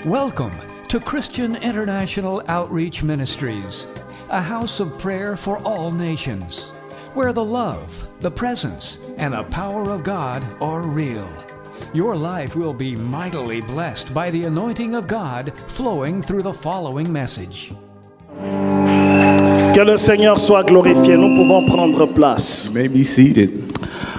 Welcome to Christian International Outreach Ministries, a house of prayer for all nations, where the love, the presence, and the power of God are real. Your life will be mightily blessed by the anointing of God flowing through the following message. Que le Seigneur soit glorifié. Nous pouvons prendre place. You may be seated.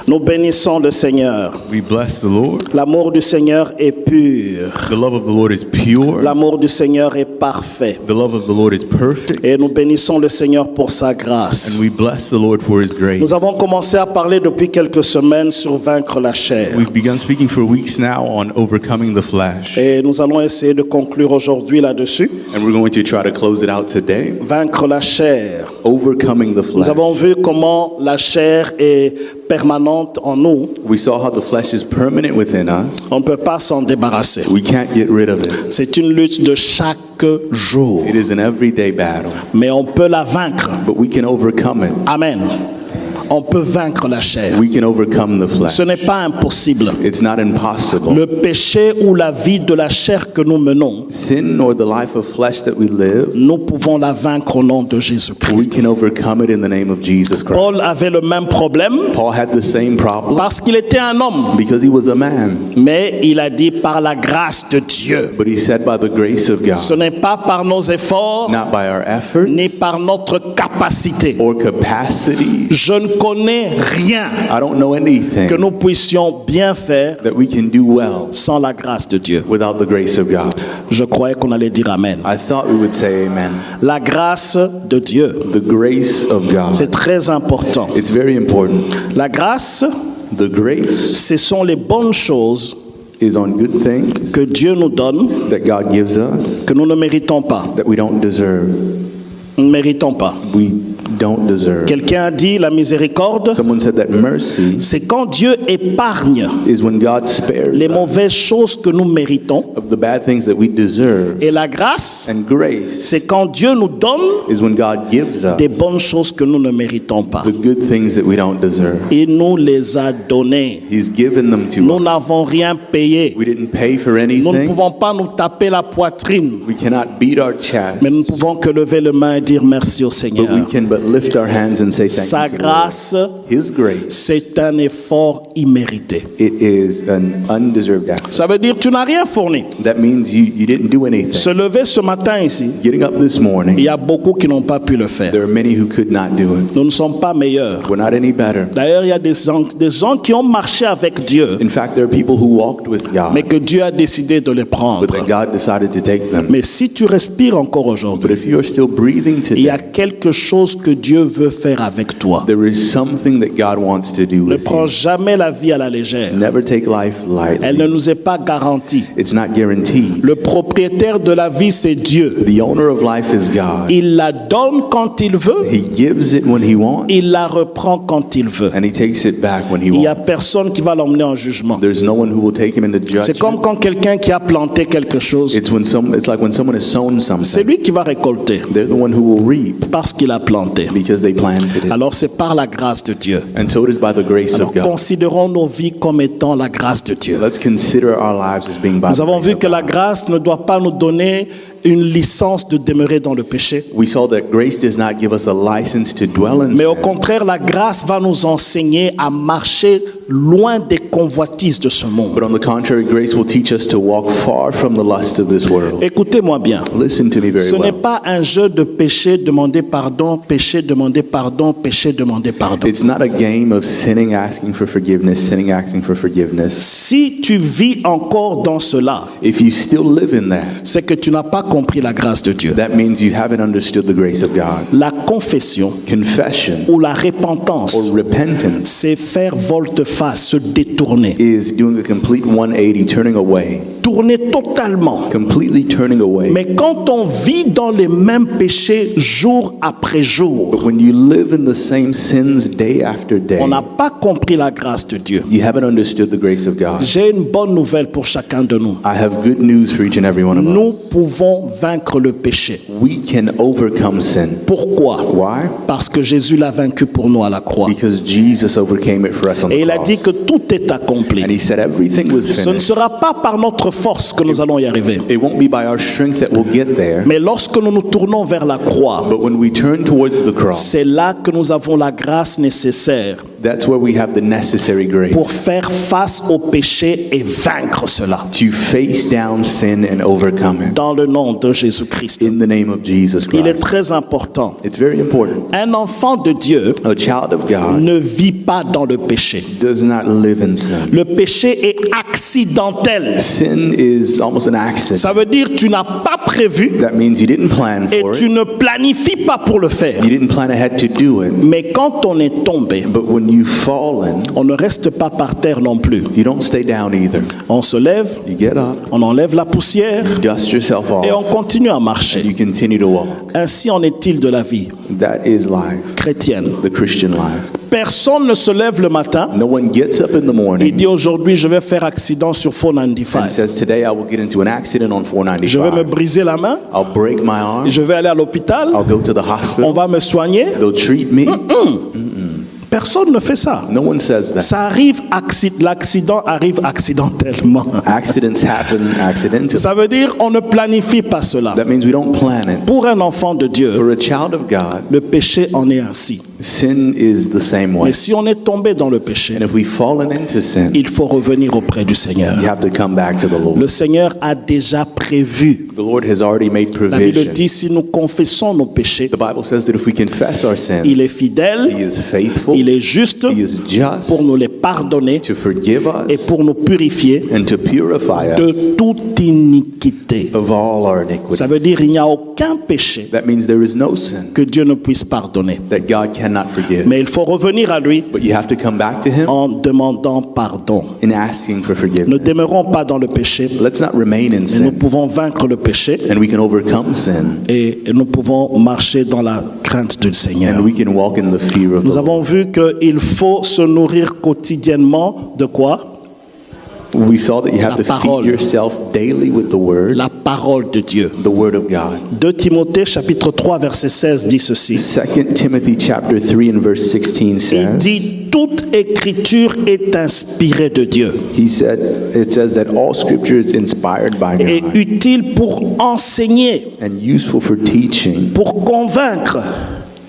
Nous bénissons le Seigneur. We bless the Lord. L'amour du Seigneur est pur. The love of the Lord is pure. L'amour du Seigneur est parfait. The love of the Lord is perfect. Et nous bénissons le Seigneur pour sa And grâce. we bless the Lord for His grace. Nous avons commencé à parler depuis quelques semaines sur vaincre la chair. We've begun speaking for weeks now on overcoming the flesh. Et nous allons essayer de conclure aujourd'hui là-dessus. And we're going to try to close it out today. Vaincre la chair. Overcoming the Nous flesh. avons vu comment la chair est permanente en nous. We saw how the flesh is permanent within us. On ne peut pas s'en débarrasser. We can't get rid of it. C'est une lutte de chaque jour. It is an everyday battle. Mais on peut la vaincre. But we can overcome it. Amen. On peut vaincre la chair. We can overcome the flesh. Ce n'est pas impossible. It's not impossible. Le péché ou la vie de la chair que nous menons, Sin or the life of flesh that we live, nous pouvons la vaincre au nom de we Jésus-Christ. can overcome it in the name of Jesus Christ. Paul avait le même problème Paul had the same problem parce qu'il était un homme. because he was a man. Mais il a dit par la grâce de Dieu. But he said by the grace of Ce God, n'est pas par nos efforts not by our efforts ni par notre capacité. or capacity. Je ne connais rien I don't know anything que nous puissions bien faire that we can do well sans la grâce de Dieu. without the grace of God. Je croyais qu'on allait dire Amen. I thought we would say amen. La grâce de Dieu, The grace of God. c'est très important. It's very important. La grâce, The grace ce sont les bonnes choses is on good things que Dieu nous donne, that God gives us que nous ne méritons pas. that we don't deserve. Nous ne méritons pas. We don't deserve. Quelqu'un a dit la miséricorde, Someone said that mercy c'est quand Dieu épargne is when God spares les us mauvaises choses que nous méritons. of the bad things that we deserve. Et la grâce, And grace c'est quand Dieu nous donne is when God gives us des bonnes choses que nous ne méritons pas. the good things that we don't deserve. Il nous les a données. He's given them to Nous us. n'avons rien payé. We didn't pay for Nous ne anything. pouvons pas nous taper la poitrine. We cannot beat our chest. Mais nous ne pouvons que lever les mains et dire merci au But we Seigneur. can but lift our hands and say Sa thank you to the Lord. grâce, His grace, c'est un effort immérité. it is an undeserved act. Ça veut dire que tu n'as rien fourni. That means you didn't do anything. Se lever ce matin ici, Getting up this il morning, y a beaucoup qui n'ont pas pu le faire. there are many who could not do it. Nous ne sommes pas meilleurs. We're not any better. D'ailleurs, il y a des gens qui ont marché avec Dieu, In fact, there are people who walked with mais God, que Dieu a décidé de les prendre. but that God decided to take them. Mais si tu respires encore But aujourd'hui, if you are still breathing il y a today, quelque chose que Dieu veut faire avec toi. there is something that God wants to do Ne with prends you. jamais la vie à la légère. Never take life Elle ne lightly. nous est pas garantie. It's not guaranteed. Le propriétaire de la vie, c'est Dieu. The owner of life is God. Il la donne quand il veut, He gives it when He wants, il la reprend quand il veut. and He takes it back when He Il n'y a wants. personne qui va l'emmener en jugement. There's no one who will take him into C'est comme judgment. quand quelqu'un qui a planté quelque chose, It's like when someone has sown c'est something. lui qui va récolter They're the one who will reap parce qu'il a planté. because they planted it. Alors c'est par la grâce de Dieu. And so it is by the grace Alors of God. considérons nos vies comme étant la grâce de Dieu. Let's consider our lives as being by Nous the avons grace vu of que la God. grâce ne doit pas nous donner une licence de demeurer dans le péché. We saw that grace does not give us a license to dwell in Mais au sin. contraire, la grâce va nous enseigner à marcher loin des convoitises de ce monde. But on the contrary, grace will teach us to walk far from the lusts of this world. Écoutez-moi bien. Listen to me very Ce n'est well. pas un jeu de péché, demander pardon, péché, demander pardon, péché, demander pardon. It's not a game of sinning, asking for forgiveness, sinning, asking for forgiveness. Si tu vis encore dans cela, If you still live in that, c'est que tu n'as pas compris la grâce de Dieu. that means you haven't understood the grace of God. La confession Confession ou la repentance, or repentance c'est faire volte-face, se détourner. is doing a complete 180, turning away, Tourner totalement. completely turning away. Mais quand on vit dans les mêmes péchés jour après jour, jours, But when you live in the same sins day after day, on n'a pas compris la grâce de Dieu. you haven't understood the grace of God. J'ai une bonne nouvelle pour chacun de nous. I have good news for each and every one of Nous us. pouvons vaincre le péché. We can overcome sin. Pourquoi? Why? Parce que Jésus l'a vaincu pour nous à la croix. Because Jesus overcame it for us on Et the il a dit cross. que tout est accompli. And he said everything was Ce ne finished. sera pas par notre force que nous allons y arriver. It won't be by our strength that we'll get there, Mais lorsque nous nous tournons vers la croix, but when we turn towards the cross, c'est là que nous avons la grâce nécessaire that's where we have the necessary grace pour faire face au péché et vaincre cela. to face down sin and overcome it. Dans le nom de Jésus-Christ. In the name of Jesus Il est Christ. très important. It's very important. Un enfant de Dieu A child of God ne vit pas dans le péché. does not live in sin. Le péché est accidentel. Sin is almost an accident. Ça veut dire que tu n'as pas prévu That means you didn't plan et for tu it. ne planifies pas pour le faire. You didn't plan ahead to do it. Mais quand on est tombé, But when you've fallen, on ne reste pas par terre non plus. you don't stay down either. On se lève, You get up, on enlève la poussière dust yourself et on off, continue à and marcher. you continue to walk. Ainsi en est-il de la vie That is life, chrétienne. the Christian life. Personne ne se lève le matin No one gets up in the et morning dit aujourd'hui je vais faire accident sur and 495. says, today I will get into an accident on Je vais me 495. briser la main, I'll break my arm. je vais aller à l'hôpital, I'll go to the on hospital. va me soigner. They'll treat me. Personne ne fait ça. No one says that. Ça arrive, l'accident arrive accidentellement. Accidents happen accidentally. Ça veut dire on ne planifie pas cela. That means we don't plan it. Pour un enfant de Dieu, For a child of God, le péché en est ainsi. sin is the same way. Mais si on est tombé dans le péché, And if we've fallen into sin, il faut revenir auprès du Seigneur. you have to come back to the Lord. Le Seigneur a déjà prévu. The Lord has already made La Bible provision. dit si nous confessons nos péchés, The Bible says that if we confess our sins, il est fidèle, He is faithful, il est juste He is just pour nous les pardonner to forgive et us pour nous purifier and to purify us de toute iniquité. of all our iniquities. Ça veut dire il n'y a aucun péché That means there is no sin que Dieu ne puisse pardonner. that God cannot forgive. Mais il faut revenir à lui But you have to come back to Him en demandant pardon. in asking for Ne forgiveness. demeurons pas dans le péché. Let's not remain in Nous sin, pouvons vaincre le péché and we can overcome sin, et nous pouvons marcher dans la crainte du Seigneur. and we can walk in the fear of Nous the Lord. avons vu qu'il faut se nourrir quotidiennement de quoi? We saw that you have La to feed parole. yourself daily with the Word, La parole de Dieu. the Word of God. 2 Timothée chapitre 3 verset 16 dit ceci. 2 Timothy chapter 3 and verse 16 Il says, dit toute écriture est inspirée de Dieu it says that all scripture is inspired by et God utile pour enseigner, and useful for teaching, pour convaincre,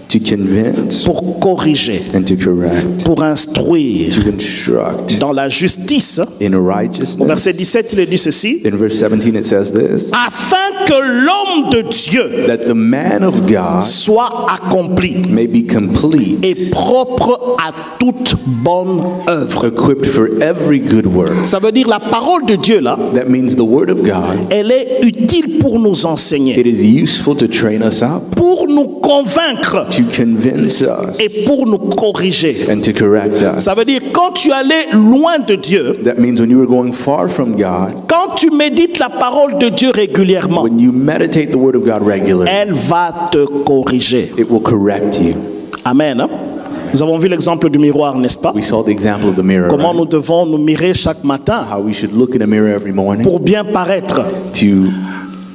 to convince, pour corriger, and to correct, pour instruire to instruct dans la justice. in Au righteousness. verset 17, il est dit ceci. In verse 17 it says this, Afin que l'homme de Dieu that the man of God soit accompli may be complete, et propre à toute bonne œuvre. equipped for every good work. Ça veut dire la parole de Dieu là, That means the word of God, elle est utile pour nous enseigner, it is useful to train us up, pour nous convaincre to convince us, et pour nous corriger. and to correct us. Ça veut dire quand tu allais loin de Dieu, That means when you were going far from God, quand tu médites la parole de Dieu régulièrement, when you meditate the word of God regularly, elle va te corriger. it will correct you. Amen. Hein? Nous avons vu l'exemple du miroir, n'est-ce pas? We saw the example of the mirror, Comment right? nous devons nous mirer chaque matin How we should look in a mirror every morning pour bien paraître. to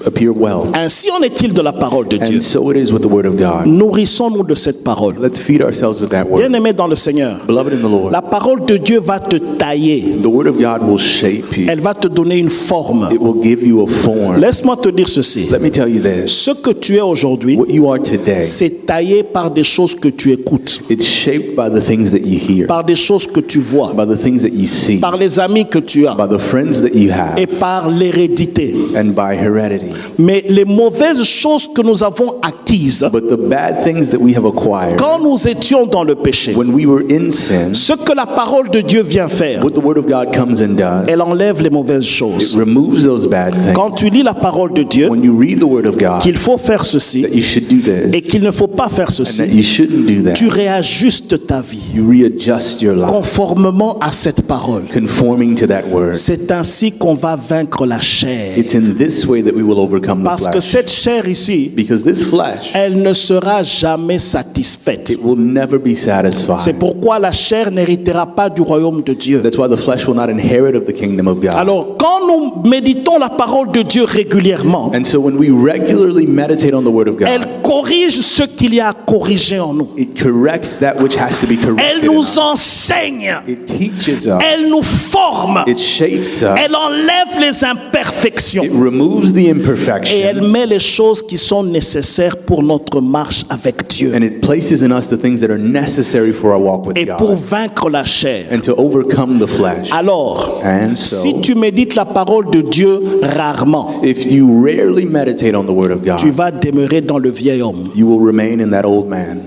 appear well. Ainsi en est-il de la parole de Dieu. And so it is with the word of God. Nourrissons-nous de cette parole. Let's feed ourselves with that word. Bien-aimé dans le Seigneur, Beloved in the Lord, la parole de Dieu va te tailler. the word of God will shape you. Elle va te donner une forme. It will give you a form. Laisse-moi te dire ceci. Let me tell you this. Ce que tu es aujourd'hui, What you are today, c'est taillé par des choses que tu écoutes, it's shaped by the things that you hear, par des choses que tu vois, by the things that you see, par les amis que tu as by the friends that you have, et par l'hérédité. and by heredity. Mais les mauvaises choses que nous avons acquises But the bad things that we have acquired, quand nous étions dans le péché, when we were in sin, ce que la parole de Dieu vient faire, what the word of God comes and does, elle enlève les mauvaises it choses. removes those bad things. Quand tu lis la parole de Dieu, When you read the word of God, qu'il faut faire ceci that you should do et this, qu'il ne faut pas faire and that ceci, you shouldn't do that, tu réajustes ta vie you readjust your life, conformément à cette parole. conforming to that word. C'est ainsi qu'on va vaincre la chair. It's in this way that we will overcome the Parce que flesh. cette chair ici, Because this flesh, elle ne sera jamais satisfaite. it will never be satisfied. C'est pourquoi la chair n'héritera pas du royaume de Dieu. That's why the flesh will not inherit of the kingdom of God. Alors, quand nous méditons la parole de Dieu régulièrement, And so when we regularly meditate on the word of God, elle corrige ce qu'il y a à corriger en nous. it corrects that which has to be corrected. Elle in nous us. enseigne. It teaches us. Elle nous forme. It shapes us. Elle enlève les imperfections. It removes the Et elle imperfections. met les choses qui sont nécessaires pour notre marche avec Dieu. And it places in us the things that are necessary for our walk with Et pour God. vaincre la chair. And to overcome the flesh. Alors, And so, si tu médites la parole de Dieu rarement, if you rarely meditate on the word of tu God, vas demeurer dans le vieil homme. you will remain in that old man.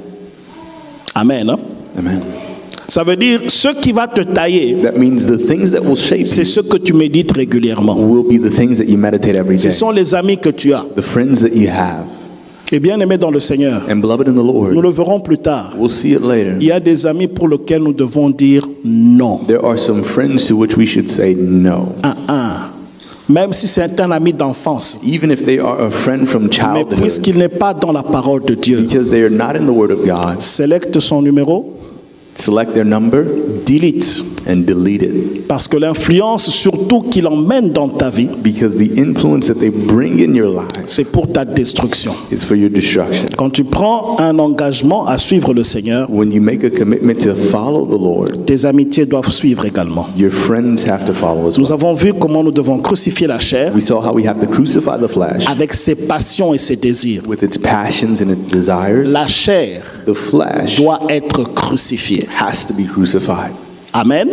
Amen. Hein? Amen. Ça veut dire, ce qui va te tailler, That means the things that will shape c'est you ce que tu médites régulièrement. will be the things that you meditate every Ce day. sont les amis que tu as. The friends that you have. Et bien aimé dans le Seigneur, And beloved in the nous Lord, le verrons plus tard. we'll see it later. Il y a des amis pour lesquels nous devons dire non. There are some friends to which we should say no. Même si c'est un ami d'enfance. Even if they are a friend from Mais childhood, puisqu'il n'est pas dans la parole de Dieu, because they are not in the word of God, sélecte son numéro, select their number delete. and delete it. Parce que l'influence surtout qu'il emmène dans ta vie, Because the influence that they bring in your lives c'est pour ta destruction. is for your destruction. Quand tu prends un engagement à suivre le Seigneur, When you make a commitment to follow the Lord, tes amitiés doivent suivre également. your friends have to follow as Nous well. avons vu comment nous devons crucifier la chair We saw how we have to crucify the flesh avec ses passions et ses désirs. with its passions and its desires. La chair The flesh doit être crucifiée. has to be crucified. Amen.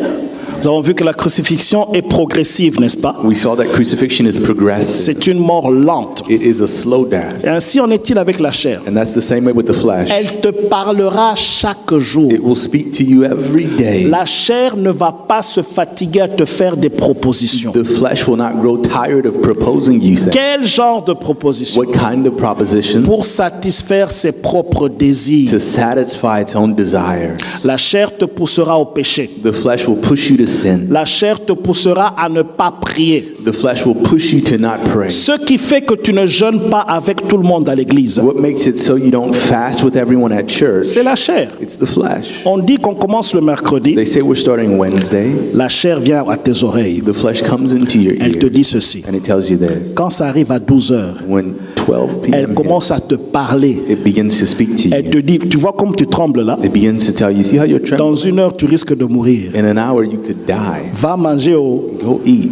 Nous avons vu que la crucifixion est progressive, n'est-ce pas? We saw that crucifixion is progressive. C'est une mort lente. It is a slow death. Et ainsi en est-il avec la chair. And that's the same way with the flesh. Elle te parlera chaque jour. It will speak to you every day. La chair ne va pas se fatiguer à te faire des propositions. The flesh will not grow tired of proposing you things. Quel genre de proposition? What kind of proposition? Pour satisfaire ses propres désirs. To satisfy its own desires. La chair te poussera au péché. The flesh will push you to sin. La chair te poussera à ne pas prier. The flesh will push you to not pray. Ce qui fait que tu ne jeûnes pas avec tout le monde à l'église, What makes it so you don't fast with everyone at church? c'est la chair. It's the flesh. On dit qu'on commence le mercredi, They say we're starting Wednesday. la chair vient à tes oreilles. The flesh comes into your Elle te ear dit ceci. and it tells you this. Quand ça arrive à 12 heures, When 12 elle p.m. commence à te parler. it begins to speak to Elle you. te dit, tu vois comme tu trembles là? It begins to tell you, see how you're Dans trembling? 1 heure, tu risques de mourir. In an hour you could die. Va manger Go eat.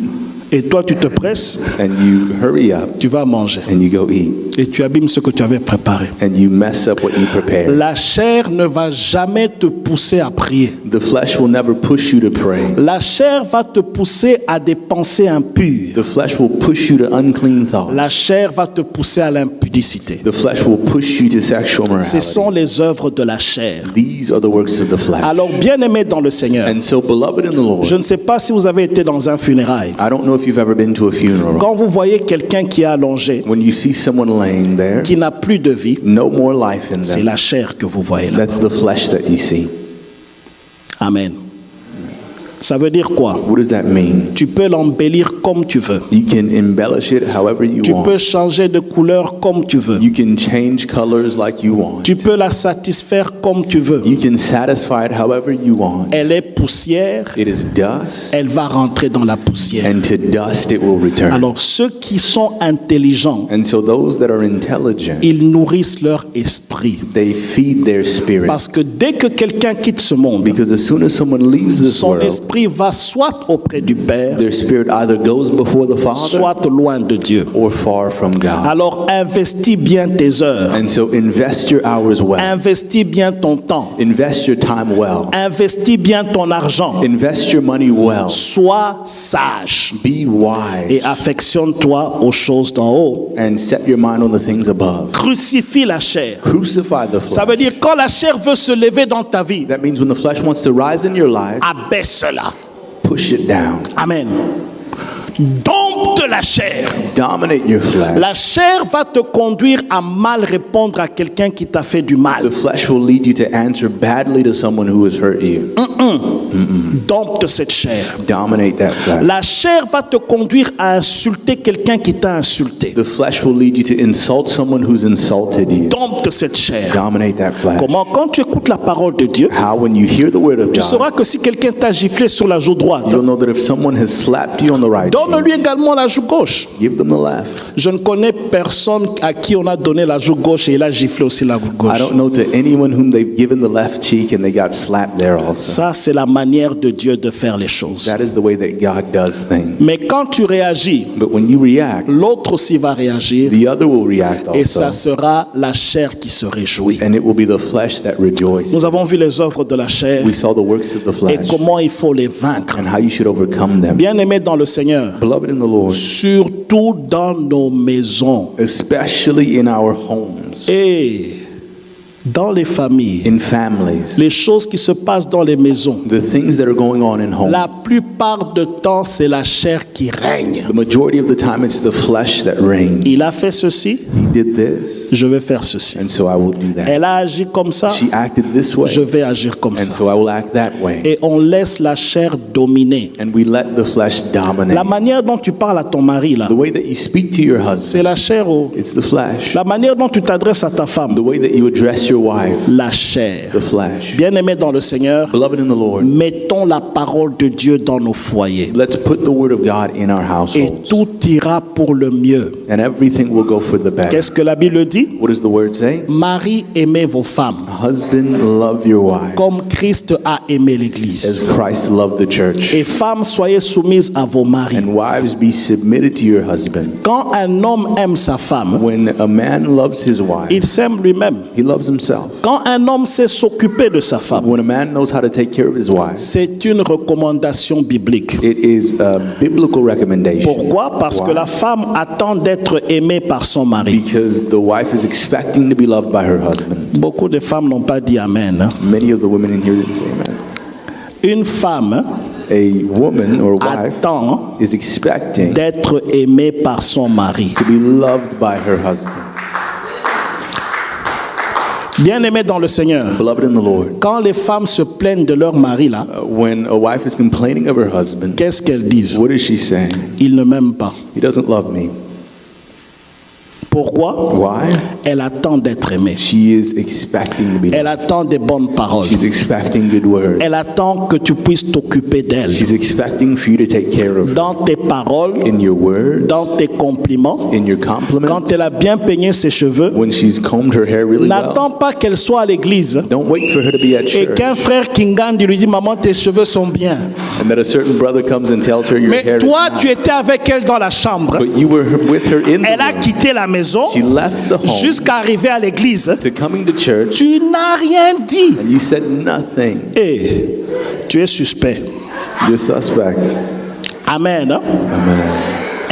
et toi tu te presses, And you hurry up tu vas manger. and you go eat. Et tu abîmes ce que tu avais préparé. And you mess up what you prepared. La chair ne va jamais te pousser à prier. The flesh will never push you to pray. La chair va te pousser à des pensées impures. The flesh will push you to unclean thoughts. La chair va te pousser à l'impudicité. The flesh will push you to sexual Ce morality. sont les œuvres de la chair. These are the works of the flesh. Alors, bien-aimés dans le Seigneur, And so, beloved in the Lord, je ne sais pas si vous avez été dans un funérail. I don't know if you've ever been to a funeral. Quand vous voyez quelqu'un qui est allongé, When you see someone laying there, qui n'a plus de vie, no more life in c'est them. la chair que vous voyez là. That's the flesh that you see. Amen. Ça veut dire quoi? What does that mean? Tu peux l'embellir comme tu veux. You can embellish it however you Tu peux want. changer de couleur comme tu veux. You can change colors like you want. Tu peux la satisfaire comme tu veux. You can satisfy it however you want. Elle est poussière, It is dust, elle va rentrer dans la poussière. and to dust it will return. Alors ceux qui sont intelligents, And so those that are intelligent, ils nourrissent leur esprit. they feed their spirit. Parce que dès que quelqu'un quitte ce monde, Because as soon as someone leaves this son world, esprit va soit auprès du Père, their spirit either goes before the Father soit loin de Dieu. or far from God. Alors investis bien tes heures, And so invest your hours well. investis bien ton temps, Invest your time well. investis bien ton argent. Invest your money well. Sois sage Be et wise affectionne-toi aux choses d'en haut. and set your mind on the things above. Crucifie la chair. Crucify the Ça flesh. veut dire quand la chair veut se lever dans ta vie, That means when the flesh wants to rise in your life, abaisse-la. push it down. Amen. Donc Dompte la chair. Dominate your flesh. La chair va te conduire à mal répondre à quelqu'un qui t'a fait du mal. The flesh will lead you to answer badly to someone who has hurt you. Dompte cette chair. Dominate that flesh. La chair va te conduire à insulter quelqu'un qui t'a insulté. The flesh will lead you to insult someone who's insulted you. Dompte cette chair. Dominate that flesh. Comment? Quand tu écoutes la parole de Dieu, How, when you hear the word of tu God, sauras que si quelqu'un t'a giflé sur la joue droite, you'll know that if someone has slapped you on the right cheek, donne-lui également la joue gauche. give them the left. Je ne connais personne à qui on a donné la joue gauche et il a giflé aussi la joue I gauche. don't know to anyone whom they've given the left cheek and they got slapped there also. Ça, c'est la manière de Dieu de faire les choses. That is the way that God does things. Mais quand tu réagis, But when you react, l'autre aussi va réagir the other will react et ça also. sera la chair qui se réjouit. And it will be the flesh that rejoices. Nous avons vu les œuvres de la chair We saw the works of the et flesh comment il faut les vaincre. and how you should overcome them. Bien-aimés dans le Seigneur, Beloved in the Lord, surtout dans nos maisons especially in our homes, et dans les familles, in families, les choses qui se passent dans les maisons, the things that are going on in homes, la plupart du temps, c'est la chair qui règne. the majority of the time it's the flesh that reigns. Il a fait ceci, He did this, je vais faire ceci. and so I will do that. Elle a agi comme ça, She acted this way, je vais agir comme and ça. so I will act that way. Et on laisse la chair dominer. And we let the flesh La dominate. manière dont tu parles à ton mari, là, The way that you speak to your husband, c'est la chair. it's the flesh. La manière dont tu t'adresses à ta femme, The way that you address your wife, la chair. the flesh. Bien-aimés dans le Seigneur, Beloved in the Lord, mettons la parole de Dieu dans nos foyers. let's put the word of God in our Et households, tout ira pour le mieux. and everything will go for the better. Qu'est-ce que la Bible dit? What does the word say? Marie, aimez vos femmes, Husband, love your wife comme Christ a aimé l'Église. as Christ loved the church. Et femmes, soyez soumises à vos maris. And wives, be submitted to your husband. Quand un homme aime sa femme, When a man loves his wife, il s'aime lui-même. he loves himself. Quand un homme sait s'occuper de sa femme, When a man knows how to take care of his wife, c'est une recommandation biblique. it is a biblical recommendation. Pourquoi? Parce que Why? la femme attend d'être aimée par son mari. Because the wife is expecting to be loved by her husband. Beaucoup de femmes n'ont pas dit Amen. hein. Many of the women in here didn't say amen. Une femme A woman or wife attend is expecting d'être aimée par son mari. to be loved by her husband. Bien-aimée dans le Seigneur, Beloved in the Lord, quand les femmes se plaignent de leur mari là, when a wife is complaining of her husband, qu'est-ce qu'elles disent? what is she saying? Il ne m'aime pas. He doesn't love me. Pourquoi? Why? Elle attend d'être aimée. She is expecting to be Elle loved. attend des bonnes paroles. She's expecting good words. Elle attend que tu puisses t'occuper d'elle. She's expecting for you to take care of her. Dans tes paroles, In your words, dans tes compliments, in your quand compliments, elle a bien peigné ses cheveux, when she's combed her hair really well. n'attends pas qu'elle soit à l'église Don't wait for her to be at et church. qu'un frère Kingandi lui dit maman tes cheveux sont bien. And that a certain brother comes and tells her your Mais hair toi is tu nice. étais avec elle dans la chambre. But you were with her in Elle a the room. quitté la maison She left the home jusqu'à arriver à l'église. to coming to church, Tu n'as rien dit. and you said nothing. Et tu es suspect. You're suspect. Amen. hein? Amen.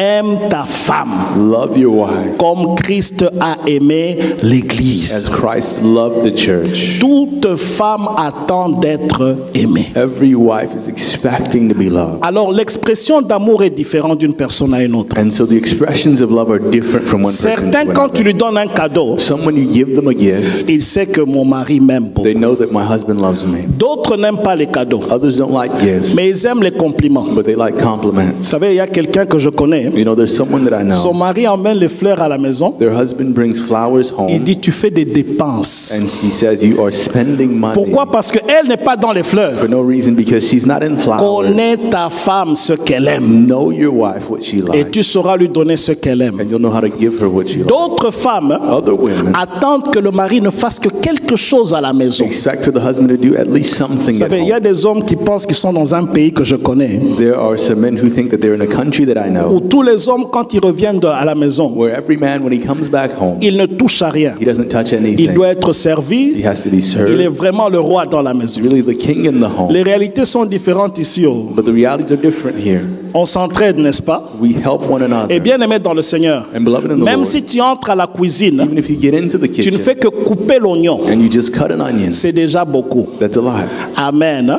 Aime ta femme Love your wife comme Christ a aimé as l'église. Christ loved the church. Toute femme attend d'être aimée. Every wife is expecting to be loved. Alors l'expression d'amour est différente d'une personne à une autre. And so the expressions of love are different from one person Certains, to quand tu another. lui donnes un cadeau, Some, when you give them a gift, il sait que mon mari m'aime beaucoup. they know that my husband loves me. D'autres n'aiment pas les cadeaux, Others don't like gifts, mais ils aiment les compliments. Vous but they like compliments. savez, il y a quelqu'un que je connais. You know, there's someone that I Son know. mari emmène les fleurs à la maison. Their husband brings flowers Il home, dit, tu fais des dépenses. and he says, you are spending money Pourquoi? Parce qu'elle n'est pas dans les fleurs. for no reason, because she's not in flowers. Connais ta femme ce qu'elle aime. Know your wife, what she Et likes, tu sauras lui donner ce qu'elle aime. and you'll know how to give her what she likes. D'autres femmes Other women attendent que le mari ne fasse que quelque chose à la maison. Vous expect for the husband to do at least something at savez, il y a home. des hommes qui pensent qu'ils sont dans un pays que je connais, There are some men who think that they're in a country that I où know, tous les hommes, quand ils reviennent à la maison, where every man, when he comes back home, il ne touche à rien. he doesn't touch Il anything. doit être servi. He has to be Il est served. vraiment le roi dans la maison. Really the king in the home. Les réalités sont différentes ici. Oh. But the realities are different here. On s'entraide, n'est-ce pas? We help one another. Et bien aimé dans le Seigneur, And beloved in the même Lord, si tu entres à la cuisine, even if you get into the tu ne kitchen fais que couper l'oignon. and you just cut an onion, C'est déjà beaucoup. that's a lot. Amen.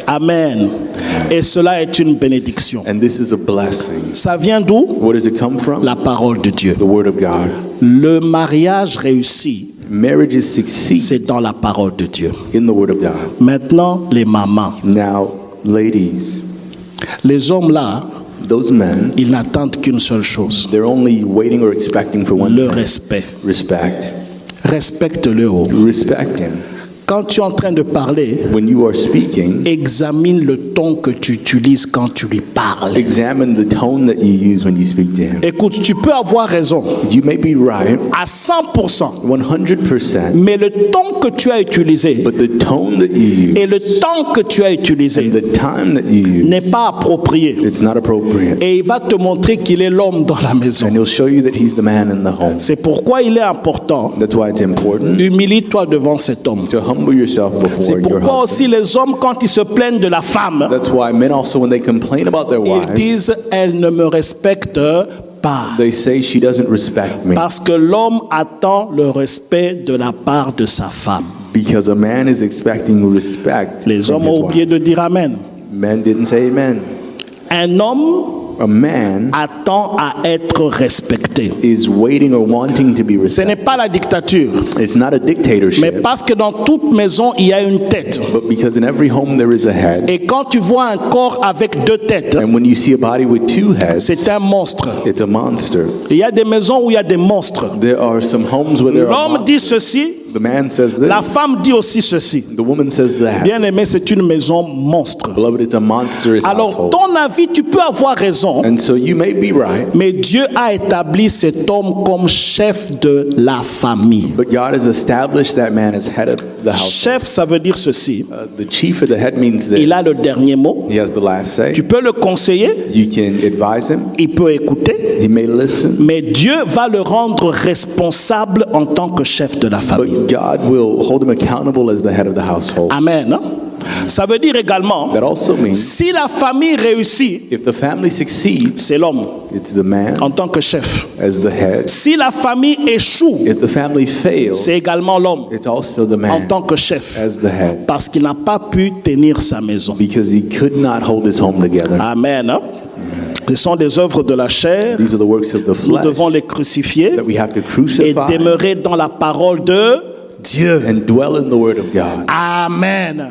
Amen. Et cela est une bénédiction. And this is a blessing. Ça vient d'où? Where does it come from? La parole de Dieu. The Word of God. Le mariage réussi, Marriages succeed c'est dans la parole de Dieu. in the Word of God. Maintenant, les mamans, Now, ladies, les hommes là, those men, ils n'attendent qu'une seule chose, they're only waiting or expecting for one le thing. respect. Respect. Respecte-le. Respect Him. Quand tu es en train de parler, When you are speaking, examine le ton que tu utilises quand tu lui parles. examine the tone that you use when you speak to Him. Écoute, tu peux avoir raison You may be right à 100%, 100%, mais le ton que tu as utilisé but the tone that you use et le temps que tu as utilisé and the time that you use, n'est pas approprié. it's not appropriate. Et il va te montrer qu'il est l'homme dans la maison. And He'll show you that He's the man in the home. C'est pourquoi il est important. That's why it's important Humilie-toi devant cet homme. to humble yourself C'est before your pourquoi husband. aussi les hommes, quand ils se plaignent de la femme, That's why men also, when they complain about their ils wives, disent « elle ne me respecte pas ». they say she doesn't respect me Parce que l'homme attend le respect de la part de sa femme. because a man is expecting respect Les from hommes his ont oublié wife. de dire Amen. Men didn't say amen. Un homme A man attend à être respecté. is waiting or wanting to be Ce respected. n'est pas la dictature, It's not a mais dictatorship, parce que dans toute maison, il y a une tête. but because in every home there is a head. Et quand tu vois un corps avec deux têtes, And when you see a body with two heads, c'est un monstre. it's a monster. Il y a des maisons où il y a des monstres. There are some homes where there are L'homme dit ceci, the man says la this, femme dit aussi ceci. the woman says that. Bien aimé, c'est une maison monstre. Beloved, it's a monstrous Alors, household. ton avis, tu peux avoir raison, And so you may be right, mais Dieu a établi cet homme comme chef de la famille. but God has established that man as head of the house. Chef, ça veut dire ceci. The chief of the head means Il a le this. dernier mot. He has the last say. Tu peux le conseiller, You can advise him. il peut écouter, He may listen. mais Dieu va le rendre responsable en tant que chef de la famille. But God will hold him accountable as the head of the household. Amen. Hein? Ça veut dire également, That also means si la famille réussit, if the family succeeds, c'est l'homme it's the man en tant que chef. as the head. Si la famille échoue, If the family fails, c'est également l'homme it's also the en man tant que chef. as the head Parce qu'il n'a pas pu tenir sa maison. because he could not hold his home together. Amen. Hein? Ce sont des œuvres de la chair. These are the works of the Nous flesh devons les crucifier that we have to et crucify demeurer dans la parole de Dieu. and dwell in the word of God. Amen.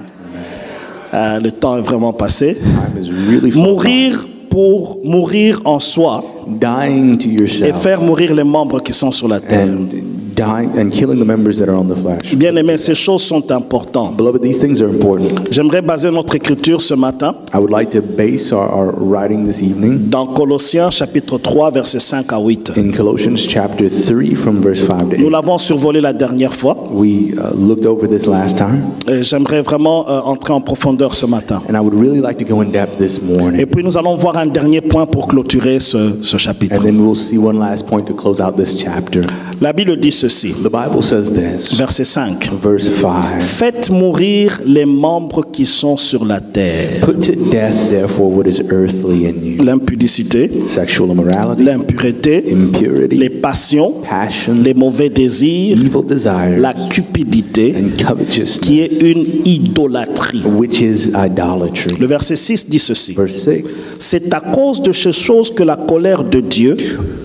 Le temps est vraiment passé. Time is really far Mourir pour mourir en soi gone. Dying to et yourself faire mourir les membres qui sont sur la terre. and dying and killing the members that are on the flesh. Bien aimé, ces choses sont importantes. Beloved, these things are important. J'aimerais baser notre écriture ce matin I would like to base our writing this evening dans Colossiens chapitre 3 versets 5 à 8. in Colossians chapter 3 from verse 5 to Nous 8. l'avons survolé la dernière fois. We looked over this last time, Et j'aimerais vraiment entrer en profondeur ce matin. and I would really like to go in depth this morning. Et puis nous allons voir un dernier point pour clôturer ce chapitre. And then we'll see one last point to close out this chapter. La Bible dit ceci, The Bible says this, verset 5. verse 5. Faites mourir les membres qui sont sur la terre. Put to death, therefore, what is earthly in you. L'impudicité, Sexual immorality, l'impureté, impurity, les passions, passion, les mauvais désirs, evil desires, la cupidité, and qui covetousness, est une idolâtrie. which is idolatry. Le verset 6 dit ceci. Verse 6. C'est à cause de ces choses que la colère de Dieu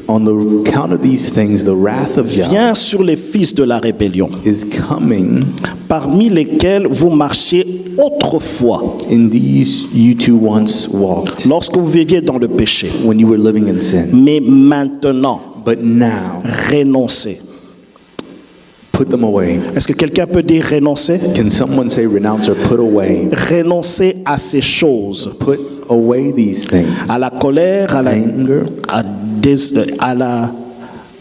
On the count of these things, the wrath of God vient sur les fils de la rébellion, is coming. parmi lesquels vous marchiez autrefois, In these you two once walked lorsque vous viviez dans le péché. when you were living in sin. Mais maintenant, But now, renoncez. put them away. Est-ce que quelqu'un peut dire renoncer? Can someone say renounce or put away? Renoncer à ces choses, Put away these things. à la colère, Anger,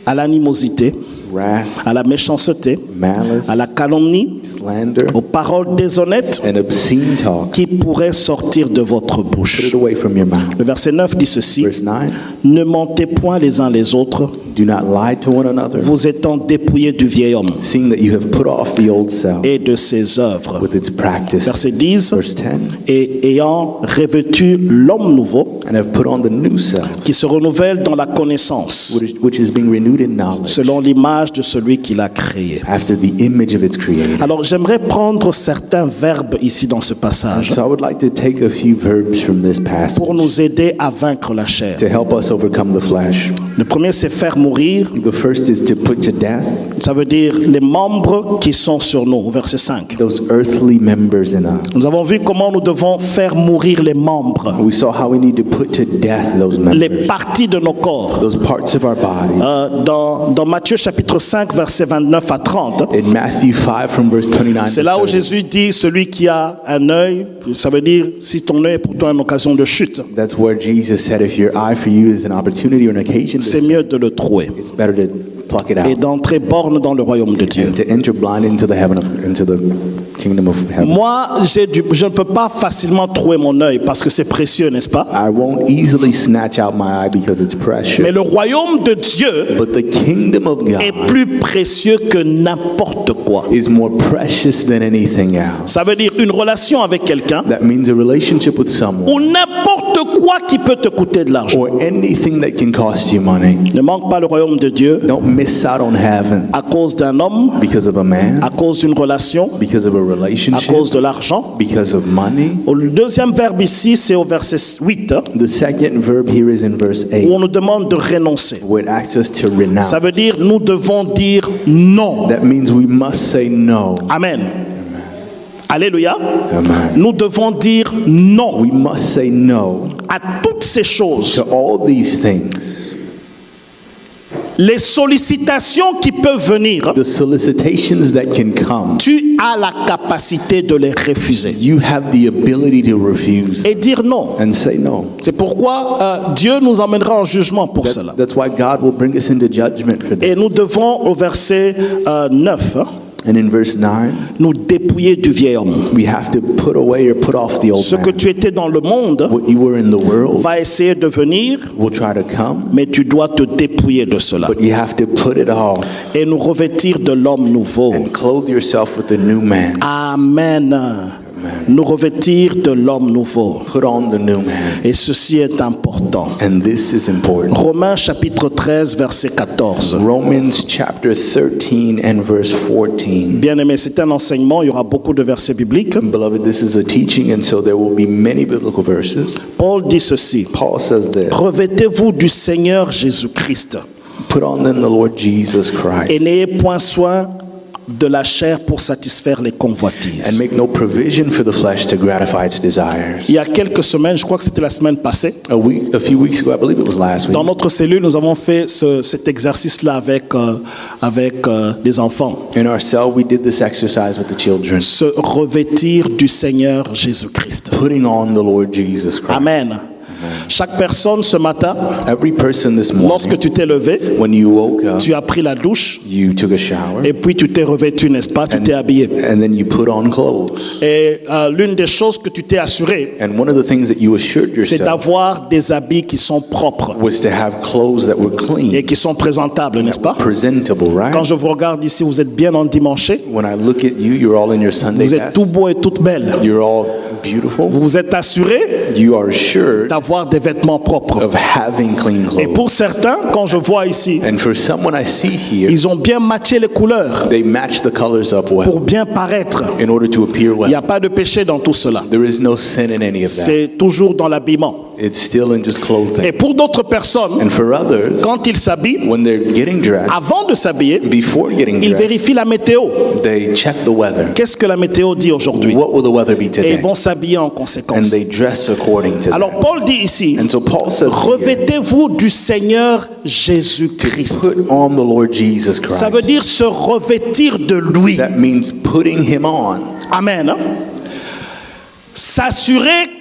à l'animosité, wrath, à la méchanceté, malice, à la calomnie, slander, aux paroles déshonnêtes and obscene talk. qui pourraient sortir de votre Put bouche. it away from your mouth. Le verset 9 dit ceci, Verse 9. ne mentez point les uns les autres, Do not lie to one another, vous étant dépouillés du vieil homme seeing that you have put off the old self et de ses œuvres. with its practice. Verset 10, Verse 10, et ayant revêtu l'homme nouveau and have put on the new self, qui se renouvelle dans la connaissance which is being renewed in knowledge, selon l'image de celui qui l'a créé. after the image of its creator. Alors j'aimerais prendre certains verbes ici dans ce passage So I would like to take a few verbs from this passage pour nous aider à vaincre la chair. to help us overcome the flesh. Le premier, c'est faire mourir. The first is to put to death Ça veut dire les membres qui sont sur nous. Verset 5. those earthly members in us. Nous avons vu comment nous devons faire mourir les membres, We saw how we need to put to death those les members, parties de nos corps. those parts of our body. Dans Matthieu chapitre 5, versets 29 à 30, In Matthew 5 from verse 29 c'est to là où 30, Jésus dit, celui qui a un œil, ça veut dire si ton œil est pour toi une occasion de chute, that's where Jesus said, if your eye for you is an opportunity or an occasion to c'est sin, mieux de le trouer it's better to pluck it et out d'entrer borne dans le royaume de Dieu. and to enter blind into the kingdom of heaven. Moi, je ne peux pas facilement trouver mon œil parce que c'est précieux, n'est-ce pas? I won't easily snatch out my eye because it's precious, Mais le royaume de Dieu but the kingdom of est God plus précieux que n'importe quoi. is more precious than anything else. Ça veut dire une relation avec quelqu'un That means a relationship with someone ou n'importe quoi qui peut te coûter de l'argent. or anything that can cost you money. Ne manque pas le royaume de Dieu Don't miss out on heaven à cause d'un homme, because of a man, à cause d'une relation, because of a à relationship, cause de l'argent. because of money. Le deuxième verbe ici, c'est au verset 8, The second verb here is in verse où 8, on nous demande de renoncer. where it asks us to renounce. Ça veut dire nous devons dire non. That means we must say no. Amen. Alléluia. Amen. Nous devons dire non We must say no à toutes ces choses. to all these things. Les sollicitations qui peuvent venir, The solicitations that can come, tu as la capacité de les refuser you have the ability to refuse et dire non. and say no. C'est pourquoi Dieu nous emmènera en jugement pour cela. That's why God will bring us into judgment for Et this. nous devons, au verset 9, And in verse 9, nous dépouiller du vieil homme. we have to put away or put off the old Ce que man. tu étais dans le monde What you were in the world va essayer de venir, will try to come, mais tu dois te dépouiller de cela but you have to put it off et nous revêtir de l'homme nouveau. and clothe yourself with the new man. Amen. Nous revêtir de l'homme nouveau. Put on the new man. Et ceci est important. And this is important. Romains chapitre 13, verset 14. Romans chapter 13 and verse 14. Bien aimé, c'est un enseignement, il y aura beaucoup de versets bibliques. Beloved, this is a teaching, and so there will be many biblical verses. Paul dit ceci: Paul says this, revêtez-vous du Seigneur Jésus-Christ put on then the Lord Jesus et Christ, n'ayez point soin de la chair pour satisfaire les and convoitises. make no provision for the flesh to gratify its desires. Il y a quelques semaines, je crois que c'était la semaine passée, A few weeks ago, I believe it was last week, dans notre cellule, nous avons fait cet exercice-là avec les enfants. in our cell, we did this exercise with the children, Se revêtir du Seigneur Jésus-Christ. putting on the Lord Jesus Christ. Amen. Chaque personne ce matin, Every person this lorsque morning, tu t'es levé, when you woke up, tu as pris la douche you took a shower, et puis tu t'es revêtu, n'est-ce pas? Tu t'es habillé. and then you put on clothes. Et l'une des choses que tu t'es assuré, And one of the things that you assured c'est yourself d'avoir des habits qui sont propres was to have clothes that were et clean, qui sont présentables, n'est-ce pas? presentable, right? Quand je vous regarde ici, vous êtes bien endimanché, When I look at you, you're all in your Sunday vous êtes best. tout beau et toute belle. You're all beautiful. Vous vous êtes assuré You are assured d'avoir des vêtements propres. of having clean Et clothes. pour certains, quand je vois ici, And for someone I see here, ils ont bien matché les couleurs they match the colors up well pour bien paraître. in order to appear Il n'y a well. pas de péché dans tout cela. There is no sin in any of that. C'est toujours dans l'habillement. It's still in just Et clothing. pour d'autres personnes, And for others, quand ils s'habillent, when they're getting dressed, avant de s'habiller, before getting ils dressed, vérifient la météo. they check the weather. Qu'est-ce que la météo dit aujourd'hui? What will the weather be Et today? ils vont s'habiller en And conséquence. they dress according to Alors that. Paul dit ici, And so Paul says here, revêtez-vous du Seigneur Jésus-Christ. put on the Lord Jesus Ça veut Christ. dire se revêtir de lui. That means putting him on. Amen. S'assurer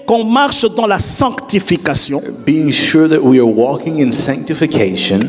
qu'on marche dans la sanctification. Being sure that we are walking in sanctification.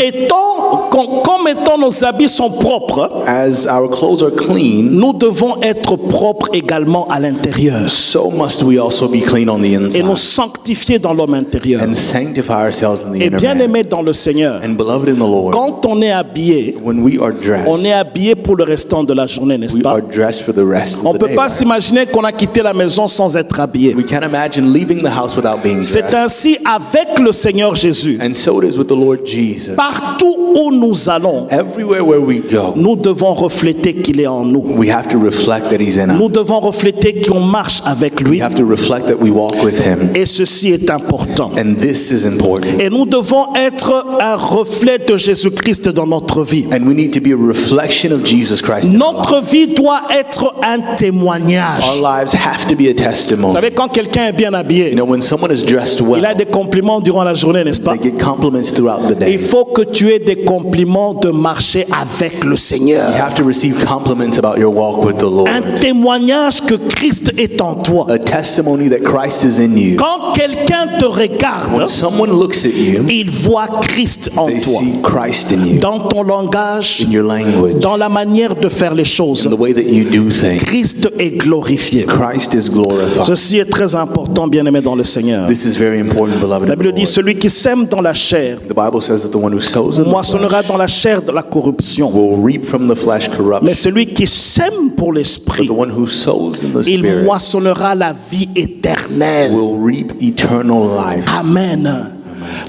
Comme étant nos habits sont propres, as our clothes are clean, nous devons être propres également à l'intérieur. So must we also be clean on the inside. Et nous sanctifier dans l'homme intérieur. And sanctify ourselves in the Et inner bien man. aimé dans le Seigneur. And beloved in the Lord. Quand on est habillé, when we are dressed, on est habillé pour le restant de la journée, n'est-ce pas? We are dressed for the rest On of the peut day, pas right? s'imaginer qu'on a quitté la maison sans être habillé. We can't imagine leaving the house without being dressed. C'est ainsi avec le Seigneur Jésus. And so it is with the Lord Jesus. Partout où nous allons, everywhere where we go, nous devons refléter qu'il est en nous. We have to reflect that he's in us. Nous devons refléter qu'on marche avec lui. We have to reflect that we walk with him. Et ceci est important. And this is important. Et nous devons être un reflet de Jésus-Christ dans notre vie. And we need to be a reflection of Jesus Christ. Notre vie doit être un témoignage. Our lives have to be a testimony. Vous savez, quand quelqu'un est bien habillé, you know, when someone is dressed well, il a des compliments durant la journée, n'est-ce pas? They get compliments throughout the day. Il faut que tu aies des compliments de marcher avec le Seigneur. You have to receive compliments about your walk with the Lord. Un témoignage que Christ est en toi. A testimony that Christ is in you. Quand quelqu'un te regarde, when someone looks at you, il voit Christ en they toi. see Christ in you. Dans ton langage, in your language, dans la manière de faire les choses, in the way that you do things, Christ est glorifié. Christ is glorified. Ceci est très important, bien-aimé dans le Seigneur. This is very important, beloved. La Bible dit, celui qui sème dans la chair The Bible says that the one who sows in the moissonnera flesh dans la chair de la corruption. will reap from the flesh corruption. Mais celui qui sème pour But l'esprit, the one who sows in the il spirit moissonnera la vie éternelle. will reap eternal life. Amen.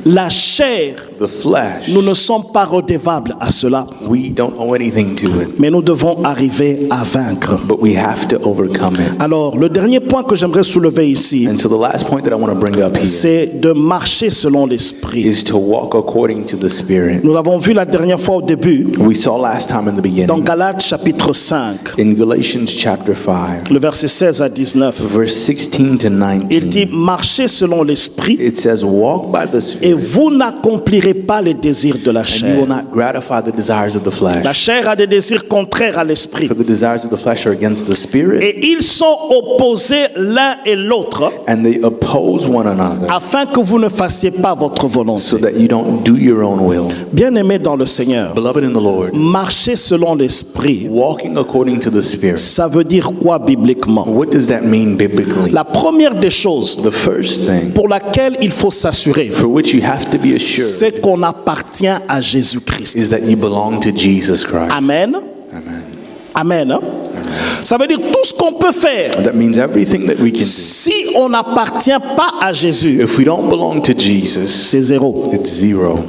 La chair, The flesh, nous ne sommes pas redevables à cela, we don't owe anything to it, mais nous devons arriver à vaincre. but we have to overcome it. Alors, le dernier point que j'aimerais soulever ici, And so the last point that I want to bring up here c'est de marcher selon l'esprit. is to walk according to the Spirit. Nous l'avons vu la dernière fois au début, We saw last time in the dans beginning, Galates chapitre 5, in Galatians chapter 5, le verset 16 à 19. verse 16 to Il dit, 19, marchez selon l'esprit it says, walk by the et Spirit, vous n'accomplirez pas les désirs de la and you chair. will not gratify the desires of the La flesh. chair a des désirs contraires à l'esprit. For the desires of the flesh are against the Spirit, Et ils sont opposés l'un et l'autre and they oppose one another, afin que vous ne fassiez pas votre so volonté. that you don't do your own will. Bien-aimés dans le Seigneur, Beloved in the Lord, marcher selon l'esprit, walking according to the Spirit, ça veut dire quoi bibliquement? what does that mean biblically? La première des choses The first thing pour laquelle il faut s'assurer, for which you have to be assured c'est qu'on appartient à Jésus-Christ. is that you belong to Jesus Christ. Amen. Amen. Amen. Hein? Ça veut dire tout ce qu'on peut faire. That means everything that we can do. Si on n'appartient pas à Jésus, If we don't belong to Jesus, c'est zéro. it's zero.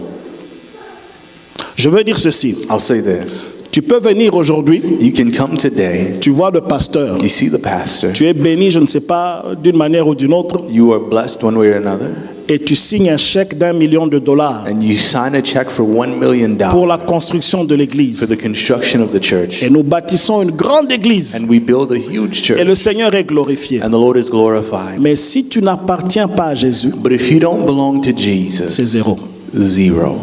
Je veux dire ceci. I'll say this. Tu peux venir aujourd'hui, You can come today, tu vois le pasteur, you see the pastor, tu es béni, je ne sais pas, d'une manière ou d'une autre, you are blessed one way or another, et tu signes un chèque d'$1 million and you sign a check for $1 million pour la construction de for l'église. the construction of the church. Et nous bâtissons une grande église, And we build a huge et le church, Seigneur est glorifié. and the Lord is glorified. Mais si tu n'appartiens pas à Jésus, But if you don't belong to c'est Jesus, zéro. zero.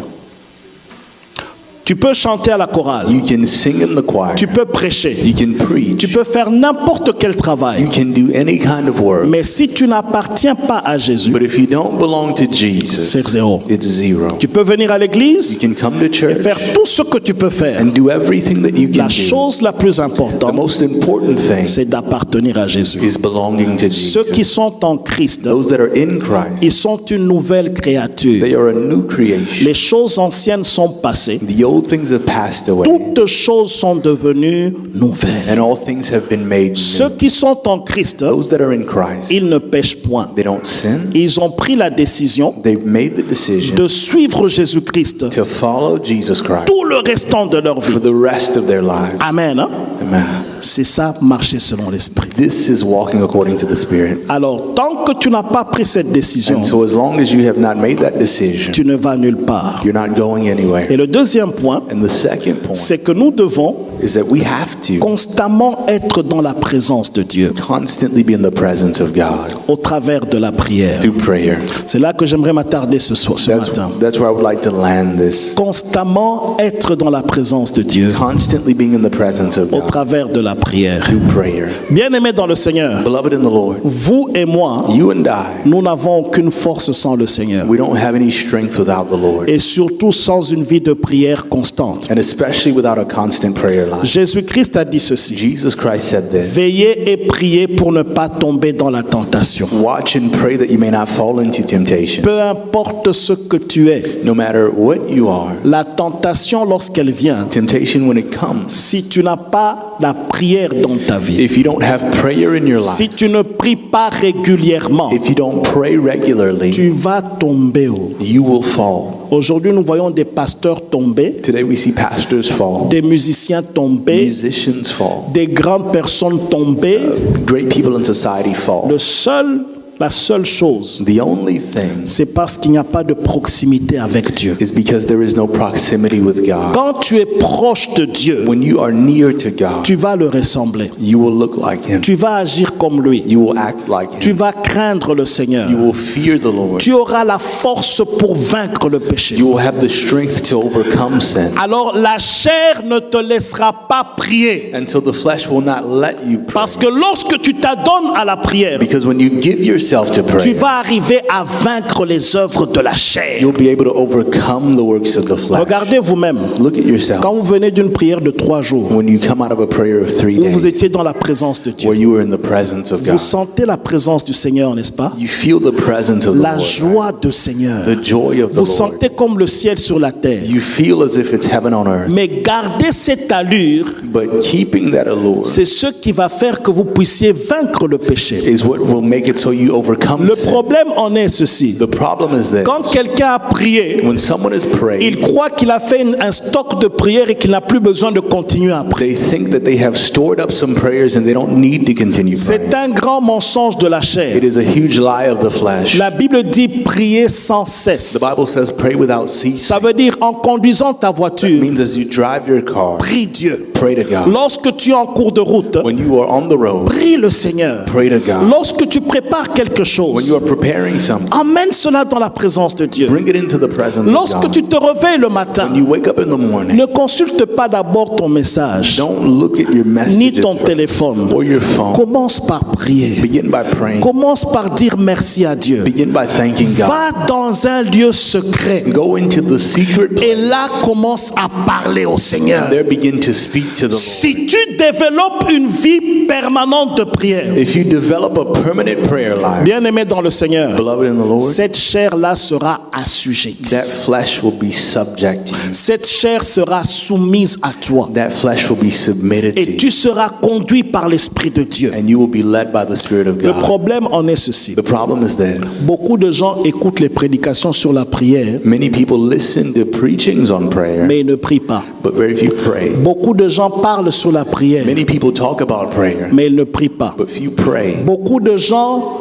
Tu peux chanter à la chorale, You can sing in the choir, tu peux prêcher, you can preach, tu peux faire n'importe quel travail. you can do any kind of work. Mais si tu n'appartiens pas à Jésus, But if you don't belong to c'est Jesus, zéro. it's zero. Tu peux venir à You l'église can come to et church faire tout ce que tu peux faire. and do everything that you La can do. chose la plus The importante, most important thing c'est d'appartenir à Jésus. is belonging to Ceux qui Jesus. sont en Christ, Those that are in ils Christ, sont une nouvelle créature. they are a new creation. Les choses anciennes sont passées. The old things have passed away, Toutes choses sont devenues nouvelles. and all things have been made Ceux new. qui sont en Christ, Those that are in Christ, ils ne pêchent point. they don't sin. Ils ont pris la décision They've made the decision de suivre Jésus-Christ to follow Jesus Christ tout le restant de leur vie. for the rest of their lives. Amen. Hein? Amen. C'est ça, marcher selon l'Esprit. This is walking according to the Spirit. Alors, tant que tu n'as pas pris cette décision, And so as long as you have not made that decision, tu ne vas nulle part. you're not going Et anywhere. le deuxième point, And the second point c'est que nous devons is that we have to constamment être dans la présence de Dieu constantly be in the presence of God au travers de la prière. through prayer. C'est là que j'aimerais m'attarder ce matin. That's where I would like to land this. Constamment être dans la présence de Dieu Constantly being in the presence of au God travers de la prière. through prayer. Bien-aimés dans le Seigneur, Beloved in the Lord, vous et moi, you and I, nous n'avons aucune force sans le Seigneur. we don't have any strength without the Lord, Et surtout sans une vie de prière constante. and especially without a constant prayer life. Jésus-Christ a dit ceci. Jesus Christ said this, Veillez et priez pour ne pas tomber dans la tentation. watch and pray that you may not fall into temptation. Peu importe ce que tu es, No matter what you are, la tentation lorsqu'elle vient, temptation when it comes, si tu n'as pas la prière dans ta vie, if you don't have prayer in your si life, tu ne pries pas régulièrement, if you don't pray regularly, tu vas tomber. you will fall. Aujourd'hui, nous voyons des pasteurs tomber, Today we see pastors fall, des musiciens tomber, musicians fall, des grandes personnes tomber. great people in society fall. La seule chose, The only thing c'est parce qu'il n'y a pas de proximité avec Dieu. is because there is no proximity with God. Quand tu es proche de Dieu, When you are near to God, tu vas le ressembler. you will look like Him. Tu vas agir comme lui. You will act like Tu Him. vas craindre le Seigneur. You will fear the Lord. Tu auras la force pour vaincre le péché. You will have the strength to overcome sin. Alors la chair ne te laissera pas prier. Until the flesh will not let you pray. Parce que lorsque tu t'adonnes à la prière, Because when you give yourself to tu prayer, vas arriver à vaincre les œuvres de la chair. you'll be able to overcome the works of the flesh. Regardez vous-même. Look at yourself. Quand vous venez d'une prière de 3 jours, When you come out of a prayer of 3 où vous days, étiez dans la présence de Dieu, where you were in the presence of vous God, sentez la présence du Seigneur, n'est-ce pas? you feel the presence of the La Lord, joie du Seigneur. the joy of the Vous Lord. sentez comme le ciel sur la terre. You feel as if it's heaven on earth. Mais gardez cette allure, But keeping that allure c'est ce qui va faire que vous puissiez vaincre le péché. is what will make it so you overcome Le sin. problème en est ceci. The problem is this. Quand quelqu'un a prié, When someone has prayed, il croit qu'il a fait un stock de prières et qu'il n'a plus besoin de continuer à prier. they think that they have stored up some prayers and they don't need to continue praying. C'est un grand mensonge de la chair. It is a huge lie of the flesh. La Bible dit prier sans cesse. The Bible says pray without ceasing. Ça veut dire en conduisant ta It voiture, means as you drive your car, prie Dieu. pray to God. Lorsque tu es en cours de route, When you are on the road, prie le Seigneur. pray to God. Lorsque tu prépares quelque When you chose, are preparing something, emmène cela dans la présence de Dieu. bring it into the presence of Lorsque God. tu te réveilles le matin, When you wake up in the morning, ne consulte pas d'abord ton message, don't look at your ni messages ton first, téléphone. or your phone. Commence par prier. Begin by praying. Commence par dire merci à Dieu. Begin by thanking God. Va dans un lieu secret Go into the secret et place. là commence à parler au Seigneur. There begin to speak to the Lord. Si tu développes une vie permanente de prière, If you develop a permanent prayer life, bien-aimé dans le Seigneur, beloved in the Lord, cette chair-là sera assujettie. that flesh will be subject to you. Cette chair sera soumise à toi. That flesh will be submitted Et to tu you. seras conduit par l'Esprit de Dieu. And you will be led by the Spirit of Le God. problème en est ceci. The problem is this. Beaucoup de gens écoutent les prédications sur la prière, Many people listen to preachings on prayer, mais ils ne prient pas. but very few pray. Beaucoup de gens parlent sur la prière, Many people talk about prayer, mais ils ne prient pas. but few pray. Beaucoup de gens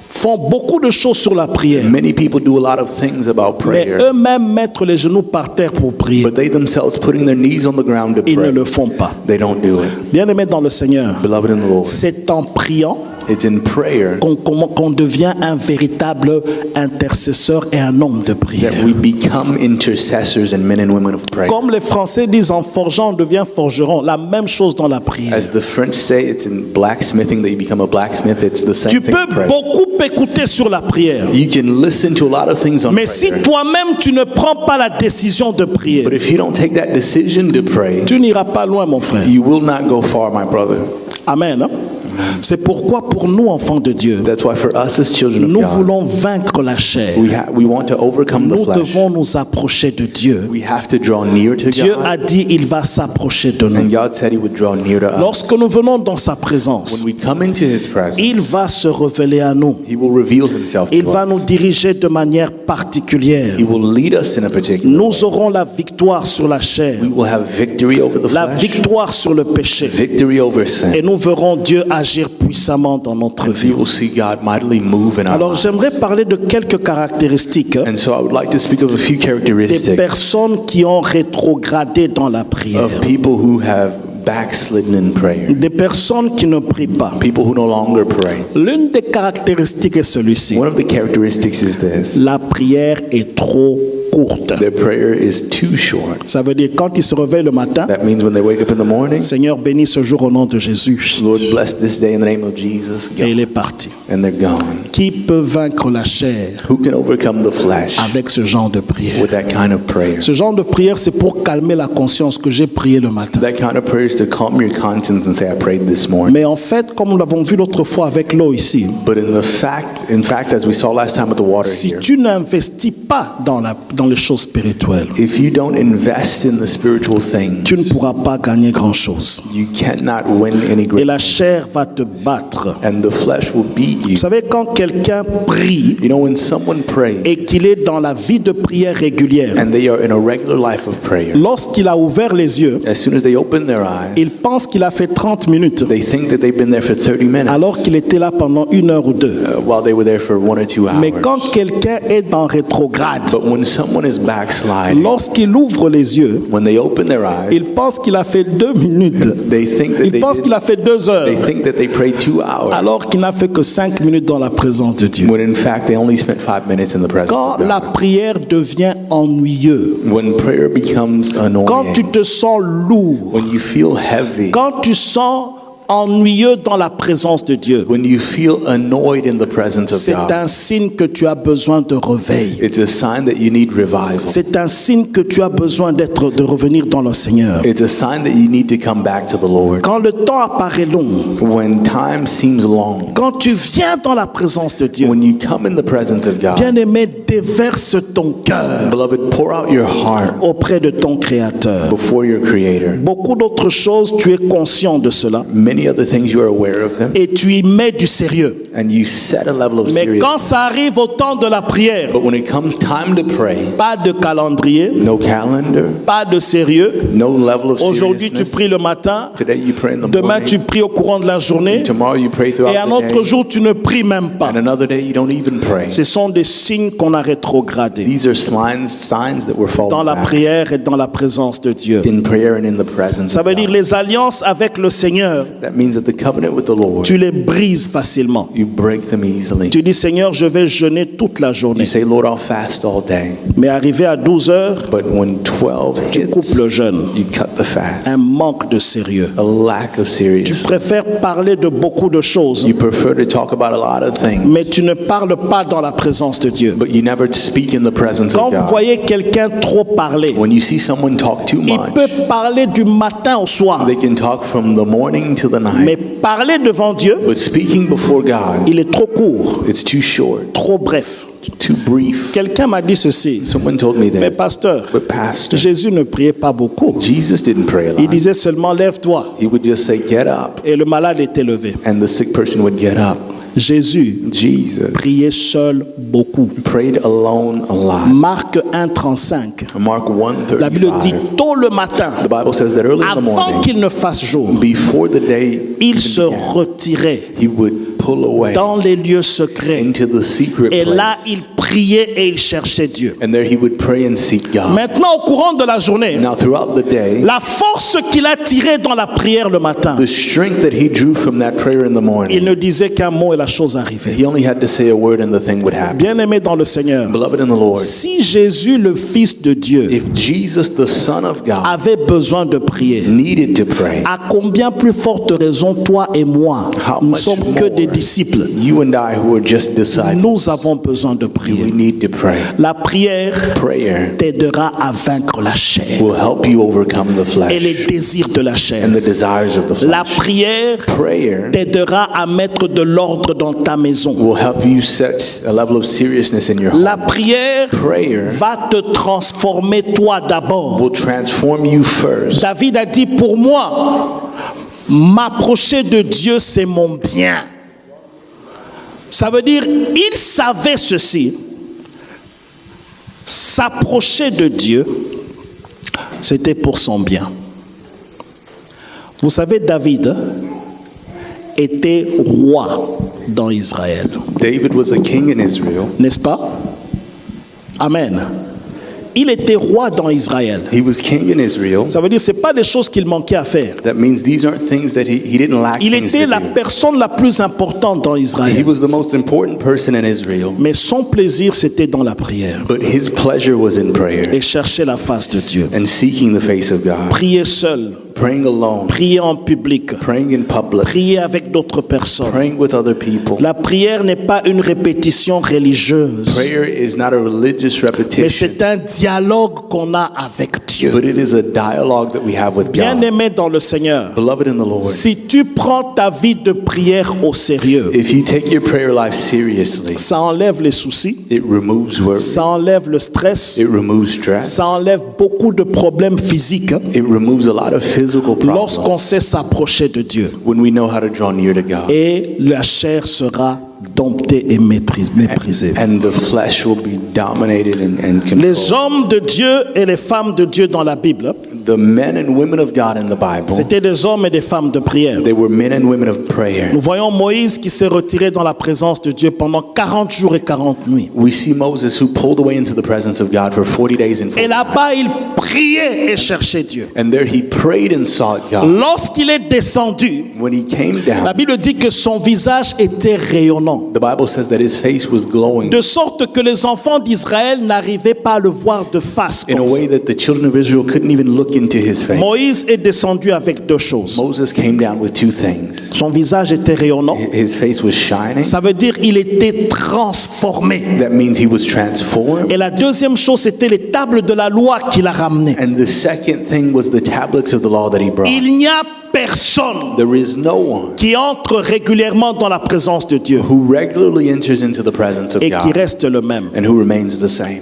font beaucoup de choses sur la prière, Many people do a lot of things about mais prayer, eux-mêmes mettre les genoux par terre pour prier, but they themselves putting their knees on the ground to ils ne pray, le font pas. they don't do it. Bien-aimés dans le Seigneur, Beloved in the Lord, c'est en priant it's in prayer qu'on devient un véritable intercesseur et un homme de prière. that we become intercessors and men and women of prayer. Comme les Français disent, en forgeant, on devient forgeron. La même chose dans la prière. As the French say, it's in blacksmithing that you become a blacksmith. It's the same Tu thing peux in prayer. beaucoup écouter sur la prière, You can listen to a lot of things on mais si prayer, toi-même tu ne prends pas la décision de prier, but if you don't take that decision to pray, tu n'iras pas loin, mon frère. you will not go far, my brother. Amen. Hein? C'est pourquoi pour nous, enfants de Dieu, That's why for us as children of nous God, voulons vaincre la chair. we want to overcome the Nous flesh. devons nous approcher de Dieu. We have to draw near to Dieu God, a dit, il va s'approcher de and nous. God said He would draw near to us. Lorsque nous venons dans sa présence, When we come into His il presence, va se révéler à nous. He will reveal Himself Il to va nous us. diriger de manière particulière. He will lead us in a particular way. Nous aurons la victoire sur la chair, We will have victory over the la flesh, victoire sur le péché. victory over sin. Et nous verrons Dieu agir puissamment dans notre We vie. will see God mightily move in our Alors lives. j'aimerais parler de quelques caractéristiques And so I would like to speak of a few des characteristics personnes qui ont rétrogradé dans la prière. of people who have backslidden in prayer, Des personnes qui ne prient pas. people who no longer pray. L'une des caractéristiques est celui-ci. One of the characteristics is this: La prière est trop courte. Their prayer is too short. Ça veut dire quand ils se réveillent le matin, That means when they wake up in the morning, Seigneur bénis ce jour au nom de Jésus. Lord bless this day in the name of Jesus, Et il est parti. and they're gone. Qui peut vaincre la chair Who can overcome the flesh avec ce genre de prière? with that kind of prayer? Ce genre de prière, c'est pour calmer la conscience que j'ai prié le matin. That kind of prayer is to calm your conscience and say, I prayed this morning. Mais en fait, comme nous l'avons vu l'autre fois avec l'eau ici, But in fact, as we saw last time with the water si here, tu n'investis pas dans les choses spirituelles, if you don't invest in the spiritual things, tu ne pourras pas gagner grand-chose. you cannot win any Et great, la chair va te battre. and the flesh will beat you. Vous savez, quand quelqu'un prie You know, when someone prays et qu'il est dans la vie de prière régulière, and they are in a regular life of prayer, lorsqu'il a ouvert les yeux, as soon as they open their eyes, il pense qu'il a fait 30 minutes, they think that they've been there for 30 minutes alors qu'il était là pendant 1 heure ou 2. while they were there for 1 or 2 hours. Mais quand quelqu'un est dans rétrograde, But when someone is backsliding, lorsqu'il ouvre les yeux, when they open their eyes, il pense qu'il a fait 2 minutes. they think that Il pense qu'il a fait 2 heures, they think that they prayed 2 hours, alors qu'il n'a fait que 5 minutes dans la présence de Dieu. when in fact they only spent 5 minutes in the presence Quand of la God. prière devient ennuyeuse, When prayer becomes quand tu annoying, te sens lourd, when you feel heavy, quand tu sens ennuyeux dans la présence de Dieu, when you feel annoyed in the presence of c'est God, un signe que tu as besoin de réveil. it's a sign that you need revival. C'est un signe que tu as besoin de revenir dans le Seigneur. It's a sign that you need to come back to the Lord. Quand le temps apparaît long, When time seems long, quand tu viens dans la présence de Dieu, when you come in the presence of God, bien-aimé, déverse ton cœur beloved, pour out your heart auprès de ton Créateur. before your Creator. Beaucoup d'autres choses, tu es conscient de cela Many other things you are aware of them, et tu y mets du sérieux. and you set a level of Mais quand seriousness. ça arrive au temps de la prière, But when it comes time to pray, pas de calendrier, no calendar, pas de sérieux. no level of Aujourd'hui, tu seriousness. pries le matin, Today you pray in the demain, morning. tu pries au courant de la journée, Tomorrow you pray throughout et un the autre day. jour, tu ne pries même pas. And another day you don't even pray. Ce sont des signes qu'on a rétrogradés These are signs that we're dans falling la back prière et dans la présence de Dieu. in prayer and in the presence Ça of veut dire God. les alliances avec le Seigneur, That means that the covenant with the Lord, tu les brises facilement. you break them easily. Tu dis, Seigneur, je vais jeûner toute la journée. You say, Lord, I'll fast all day. Mais arrivé à 12 heures, But when 12 tu coupes hits, le jeûne. you cut the fast. Un manque de sérieux. A lack of Tu seriousness. préfères parler de beaucoup de choses, You prefer to talk about a lot of things, mais tu ne parles pas dans la présence de Dieu. but you never speak in the presence Quand of vous God. voyez quelqu'un trop parler, When you see someone talk too il much, peut parler du matin au soir, they can talk from the morning to the mais night. parler devant Dieu, But speaking before God, il est trop court, it's too short, trop bref. too brief. Quelqu'un m'a dit ceci, Someone told me mais that. pasteur, But pastor, Jésus ne priait pas beaucoup. Jesus didn't pray a Il lot. disait seulement lève-toi, He would just say, get up, et le malade était levé. and the sick person would get up. Jésus Jesus priait seul beaucoup. prayed alone a lot. Marc 1,35. Mark La Bible dit 1:35. tôt le matin, The Bible says that early in the avant morning, qu'il ne fasse jour, before the day il even se began, retirait he would pull away dans les lieux secrets. into the secret Et là, place. il priait et il cherchait Dieu. And there he would pray and seek God. Maintenant, au courant de la journée, Now throughout the day, la force qu'il a tirée dans la prière le matin, the strength that he drew from that prayer in the il morning, ne disait qu'un mot et la chose arrivait. he only had to say a word and the thing would happen. Bien-aimé dans le Seigneur, Beloved in the Lord, si Jésus, le Fils de Dieu, if Jesus, the Son of God, avait besoin de prier, needed to pray, à combien plus forte raison toi et moi, how nous ne much sommes que more des disciples, you and I who are just disciples, nous avons besoin de we prier. need to pray. La prière Prayer t'aidera à vaincre la chair will help you overcome the et les flesh désirs de la chair. and the desires of the La flesh. prière Prayer t'aidera à mettre de l'ordre dans ta maison. will help you set a level of seriousness in your La heart. prière Prayer va te transformer toi d'abord. will transform you first. David a dit, pour moi, m'approcher de Dieu, c'est mon bien. Ça veut dire, il savait ceci. S'approcher de Dieu, c'était pour son bien. Vous savez, David était roi dans Israël, David was a king in Israel. n'est-ce pas? Amen. il était roi dans Israël. He was king in Israel. Ça veut dire que ce n'est pas des choses qu'il manquait à faire. That means these aren't things that he didn't lack Il things était to la do. personne la plus importante dans He Israël. was the most important person in Israel. Mais son plaisir, c'était dans la prière. But his pleasure was in prayer Et chercher la face de Dieu. and seeking the face of God. Prier seul. Praying alone. Prier en public. Praying in public. Prier avec d'autres personnes. Praying with other people. La prière n'est pas une répétition religieuse. Prayer is not a religious Mais repetition, c'est un dialogue qu'on a avec Dieu. but it is a dialogue that we have with God. Bien-aimé dans le Seigneur, Beloved in the Lord, si tu prends ta vie de prière au sérieux, if you take your prayer life seriously, ça enlève les soucis, it removes worry, ça enlève le stress, it removes stress, ça enlève beaucoup de problèmes physiques hein, it removes a lot of physical lorsqu'on problems sait s'approcher de Dieu. when we know how to draw near to God. Et la chair sera domptée et méprisée. And the flesh will be dominated and Les controlled. hommes de Dieu et les femmes de Dieu dans la Bible, The men and women of God in the Bible, c'était des hommes et des femmes de prière. they were men and women of prayer. Nous voyons Moïse qui s'est retiré dans la présence de Dieu pendant 40 jours et 40 nuits. We see Moses who pulled away into the presence of God for 40 days and 40 Et là-bas, il priait et cherchait Dieu. And there he prayed and sought God. Lorsqu'il est descendu, When he came la down, Bible dit que son visage était rayonnant. the Bible says that his face was glowing De sorte que les enfants d'Israël n'arrivaient pas à le voir de face. in a Comme ça. way that the children of Israel couldn't even look into his face. Moïse est descendu avec deux choses. Moses came down with two things. Son visage était rayonnant. His face was shining. Ça veut dire qu'il était transformé. That means he was transformed. Et la deuxième chose, c'était les tables de la loi qu'il a ramenées. And the second thing was the tablets of the law that he brought. Il n'y a personne There is no one qui entre régulièrement dans la présence de Dieu who regularly enters into the presence of et qui God reste le même. and who remains the same.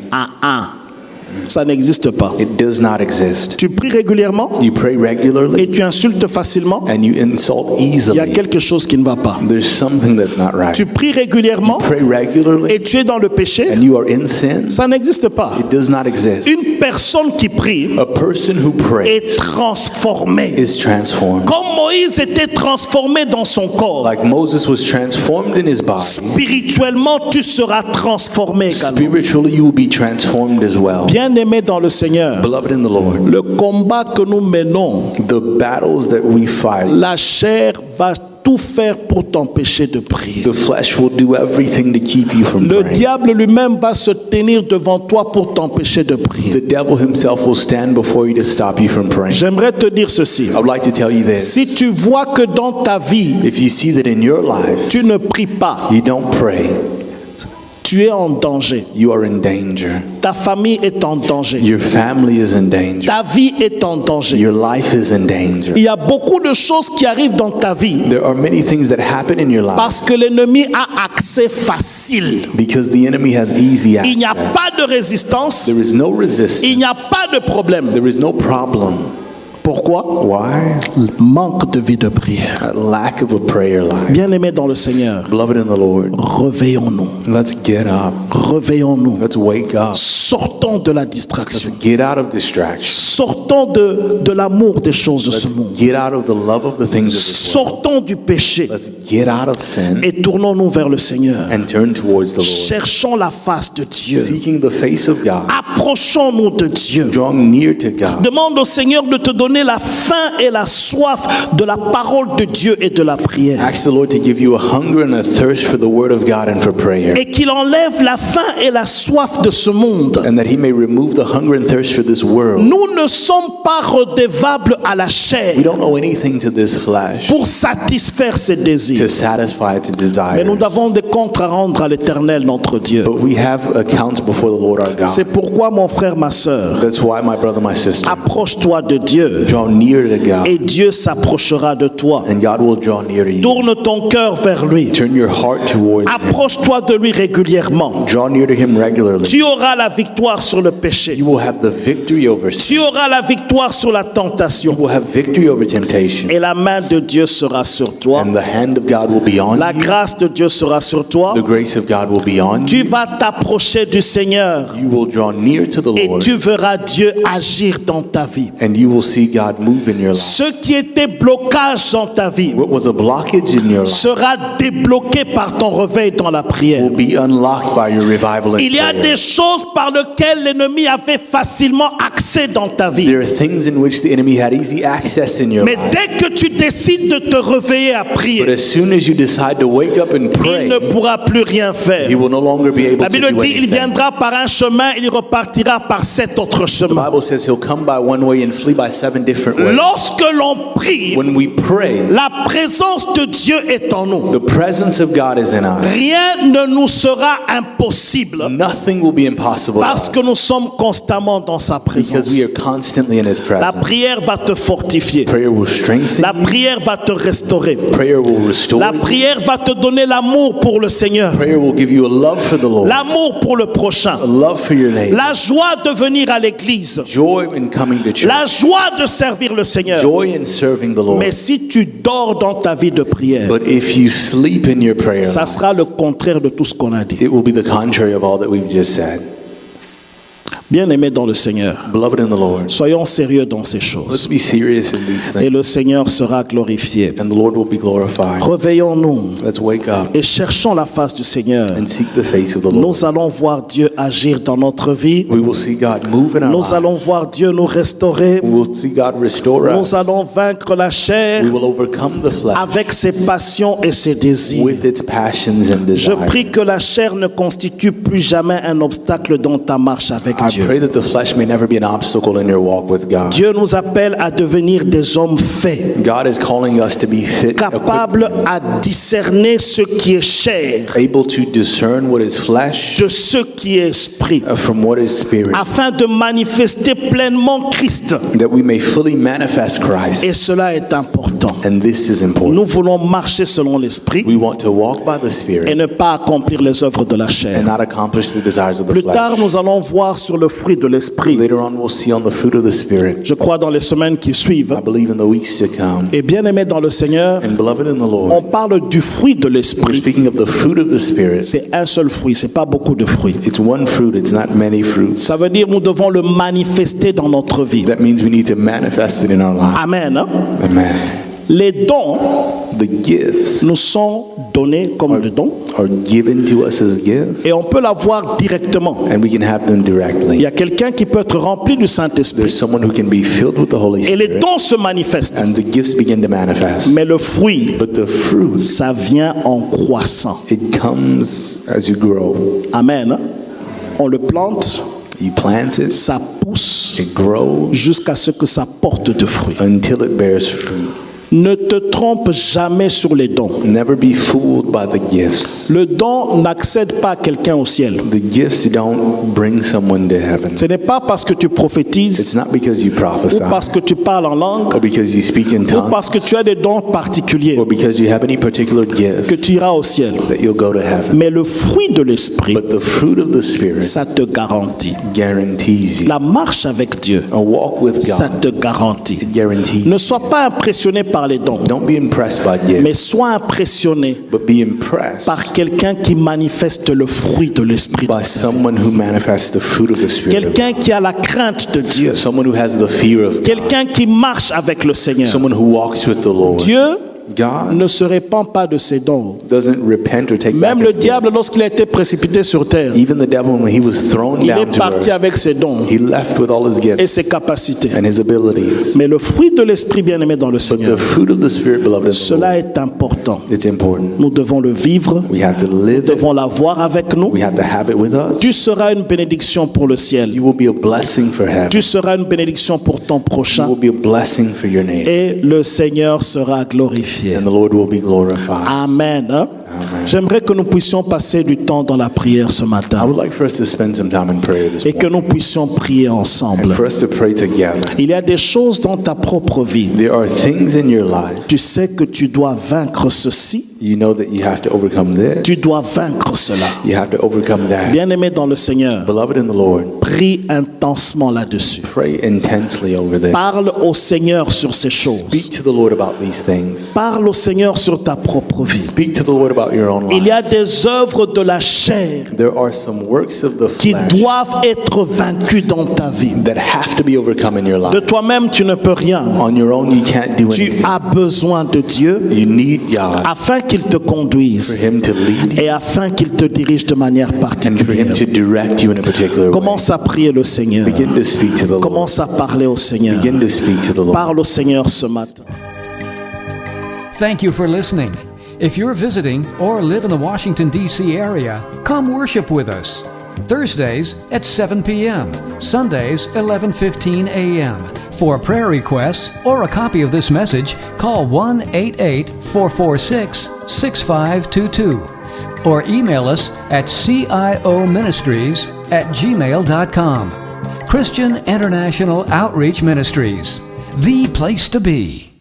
Ça n'existe pas. It does not exist. Tu pries régulièrement You pray et regularly tu insultes facilement. and you insult Il y a easily. quelque chose qui ne va pas. There's something that's not right. Tu pries régulièrement Pray regularly et tu es dans le péché. and you are in sin. Ça n'existe pas. It does not exist. Une personne qui prie A person who prays est transformée. is transformed. Comme Moïse était transformé dans son corps, Like Moses was transformed in his body, spirituellement tu seras transformé également. spiritually you will be transformed as well. Bien-aimé dans le Seigneur, Beloved in the Lord, le combat que nous menons, the battles that we fight, la chair va tout faire pour t'empêcher de prier. the flesh will do everything to keep you from Le praying. diable lui-même va se tenir devant toi pour t'empêcher de prier. The devil himself will stand before you to stop you from praying. J'aimerais te dire ceci. I would like to tell you this. Si tu vois que dans ta vie, If you see that in your life tu ne pries pas, you don't pray, tu es en danger. you are in danger. Ta famille est en danger. Your family is in danger. Ta vie est en danger. Your life is in danger. Il y a beaucoup de choses qui arrivent dans ta vie There are many things that happen in your life parce que l'ennemi a accès facile. because the enemy has easy Il n'y a access. pas de résistance. There is no resistance. Il n'y a pas de problème. There is no problem. Pourquoi? Why? Manque de vie de prière. A lack of a prayer life. Bien-aimés dans le Seigneur, Beloved in the Lord, réveillons-nous. let's get up. Réveillons-nous. Let's wake up. Sortons de la distraction. Let's get out of distraction. Sortons de l'amour des choses de ce Let's monde. get out of the love of the things of this world. Sortons du péché Let's get out of sin et tournons-nous vers le Seigneur. and turn towards the Lord. Cherchons la face de Dieu. Seeking the face of God. Approchons-nous de Dieu. Drawing near to God. Demande au Seigneur de te donner la faim et la soif de la parole de Dieu et de la prière. Ask the Lord to give you a hunger and a thirst for the word of God and for prayer. Et qu'il enlève la faim et la soif de ce monde. And that he may remove the hunger and thirst for this world. Nous ne sommes pas redevables à la chair We don't owe anything to this flesh pour satisfaire ses to désirs. satisfy its Mais nous desires. avons des comptes à rendre à l'Éternel notre Dieu. But we have accounts before the Lord our C'est God. pourquoi mon frère, ma sœur, That's why, my brother, my sister, approche-toi de Dieu draw near to God. et Dieu s'approchera de toi. And God will draw near to you. Tourne ton cœur vers lui. Turn your heart towards him. Approche-toi de lui régulièrement. Draw near to him regularly. Tu auras la victoire sur le péché. You will have the victory over sin. Tu auras la victoire sur la tentation. You will have victory over temptation. Et la main de Dieu sera sur toi. And the hand of God will be on La you. grâce de Dieu sera sur toi. The grace of God will be on Tu you. vas t'approcher du Seigneur You will draw near to the et Lord. tu verras Dieu agir dans ta vie. And you will see God move in your life. Ce qui était blocage dans ta vie What was a blockage in your life sera débloqué par ton réveil dans la prière. will be unlocked by your revival and Il y a prayer. des choses par lesquelles l'ennemi avait facilement accès dans ta vie. There are things in which the enemy had easy access in your Mais life. dès que tu décides de te réveiller à But prier, as soon as you decide to wake up and il pray, ne pourra plus rien faire. he will no longer be able La to Bible do dit, il anything. viendra par un chemin, il repartira par 7 autres The chemins. Bible says he'll come by one way and flee by 7 different ways. Lorsque l'on prie, When we pray, la présence de Dieu est en nous. the presence of God is in us. Rien ne nous sera impossible Nothing will be impossible to parce que us nous sommes constamment dans sa because présence. we are constantly in his La presence. prière va te fortifier. Prayer will strengthen La you. prière va te restaurer. Prayer will restore La you. prière va te donner l'amour pour le Seigneur, Prayer will give you a love for the Lord, l'amour pour le prochain, a love for your neighbor, la joie de venir à l'église, joy in coming to church, la joie de servir le Seigneur. joy in serving the Lord. Mais si tu dors dans ta vie de prière, But if you sleep in your prayer ça life, sera le contraire de tout ce qu'on a dit. it will be the contrary of all that we've just said. Bien-aimés dans le Seigneur, Beloved in the Lord, soyons sérieux dans ces let's choses be serious in these et things, le Seigneur sera glorifié. and the Lord will be glorified. Réveillons-nous Let's wake up et cherchons la face du Seigneur. and seek the face of the Lord. Nous allons voir Dieu agir dans notre vie. We will see God move in our Nous allons lives. voir Dieu nous restaurer. We will see God restore us. Nous allons vaincre la chair We will overcome the flesh avec ses passions et ses désirs. with its passions and Je desires. prie que la chair ne constitue plus jamais un obstacle dans ta marche avec I Dieu. pray that the flesh may never be an obstacle in your walk with God. Dieu nous appelle à devenir des hommes faits, God is calling us to be fit, capables à discerner ce qui est chair able to discern what is flesh de ce qui est esprit, from what is spirit, afin de manifester pleinement Christ. that we may fully manifest Christ. Et cela est important. And this is important. Nous voulons marcher selon l'esprit We want to walk by the et Spirit ne pas accomplir les œuvres de la and chair. not accomplish the desires of the Plus tard, flesh. nous allons voir sur le fruit de l'esprit. Later on, we'll see on the fruit of the Spirit. Je crois dans les semaines qui suivent. I believe in the weeks to come. Et bien aimé dans le Seigneur, And beloved in the on Lord, parle du fruit de we're l'esprit. speaking of the fruit of the Spirit. C'est un seul fruit, c'est pas beaucoup de fruits. It's one fruit, it's not many fruits. Ça veut dire nous devons le manifester dans notre vie. That means we need to manifest it in our lives. Amen. Hein? Amen. Les dons The gifts nous sont donnés comme des dons are given to us as gifts, et on peut l'avoir directement. and we can have them Il directly. y a quelqu'un qui peut être rempli du Saint-Esprit There's someone who can be filled with the Holy et les Spirit, dons se manifestent. and the gifts begin to manifest. Mais le fruit, But the fruit, ça vient en croissant. it comes as you grow. Amen. Hein? On le plante, You plant it, ça pousse it grows jusqu'à ce que ça porte de fruits. until it bears fruit. Ne te trompe jamais sur les dons. Never be fooled by the gifts. Le don n'accède pas à quelqu'un au ciel. The gifts don't bring someone to heaven. Ce n'est pas parce que tu prophétises It's not because you ou prophesy, parce que tu parles en langue or because you speak in ou tongues, parce que tu as des dons particuliers or because you have any particular que gift tu iras au ciel. that you'll go to heaven. Mais le fruit de l'esprit, But the fruit of the Spirit ça te garantit. guarantees you. La marche avec Dieu, A walk with ça God, te garantit. it guarantees. Ne sois pas impressionné par les dons, Don't be impressed by mais gifts, sois impressionné but be impressed par quelqu'un qui manifeste le fruit de l'esprit. by someone who manifests the fruit of the Spirit. Quelqu'un qui a la crainte de Dieu. Someone who has the fear of God. Quelqu'un qui marche avec le Seigneur. Someone who walks with the Lord. Dieu God ne se répand pas de ses dons. doesn't repent or take back Même le his diable, gifts. lorsqu'il a été précipité sur terre, Even the devil, when he was thrown il down est to parti earth, avec ses dons he left with all his et gifts ses capacités. and his abilities. Mais le fruit de l'esprit bien-aimé dans le But the Seigneur, fruit of the Spirit, beloved in the cela Lord, est important. it's important. Nous devons le vivre, We have to nous live it. devons l'avoir avec nous. We have to have it with us. Tu seras une bénédiction pour le ciel. You will be a blessing for heaven. Tu seras une bénédiction pour ton You prochain. will be a blessing for your neighbor. Et le Seigneur sera glorifié. And the Lord will be glorified. Amen. Hein? Amen. J'aimerais que nous puissions passer du temps dans la prière ce I matin would like for us to spend some time in prayer this et que morning. nous puissions prier ensemble. And for us to pray together. Il y a des choses dans ta propre vie. There are things in your life. Tu sais que tu dois vaincre ceci, You know that you have to overcome this. tu dois vaincre cela. You have to overcome that. Bien-aimé dans le Seigneur, Beloved in the Lord, prie intensement là-dessus. pray intensely over this. Parle au Seigneur sur ces Speak choses. to the Lord about these things. Parle au Seigneur sur ta propre propre vie. Speak to the Lord about your own Il y life. a des œuvres de la chair There are some works of the qui flesh doivent être vaincues dans ta vie. that have to be overcome in your De life. toi-même, tu ne peux rien. On your own, you can't do Tu anything. as besoin de Dieu You need God afin qu'il te for conduise Him to lead you et afin qu'il te dirige de manière and for particulière. Him to direct you in a particular way. Commence à prier le Seigneur. Begin to speak to the Lord. Commence à parler au Seigneur. Begin to speak to the Lord. Parle au Seigneur ce matin. Thank you for listening. If you're visiting or live in the Washington, D.C. area, come worship with us. Thursdays at 7 p.m., Sundays 11:15 a.m. For prayer requests or a copy of this message, call 1-88-446-6522 or email us at cioministries@gmail.com. Christian International Outreach Ministries, the place to be.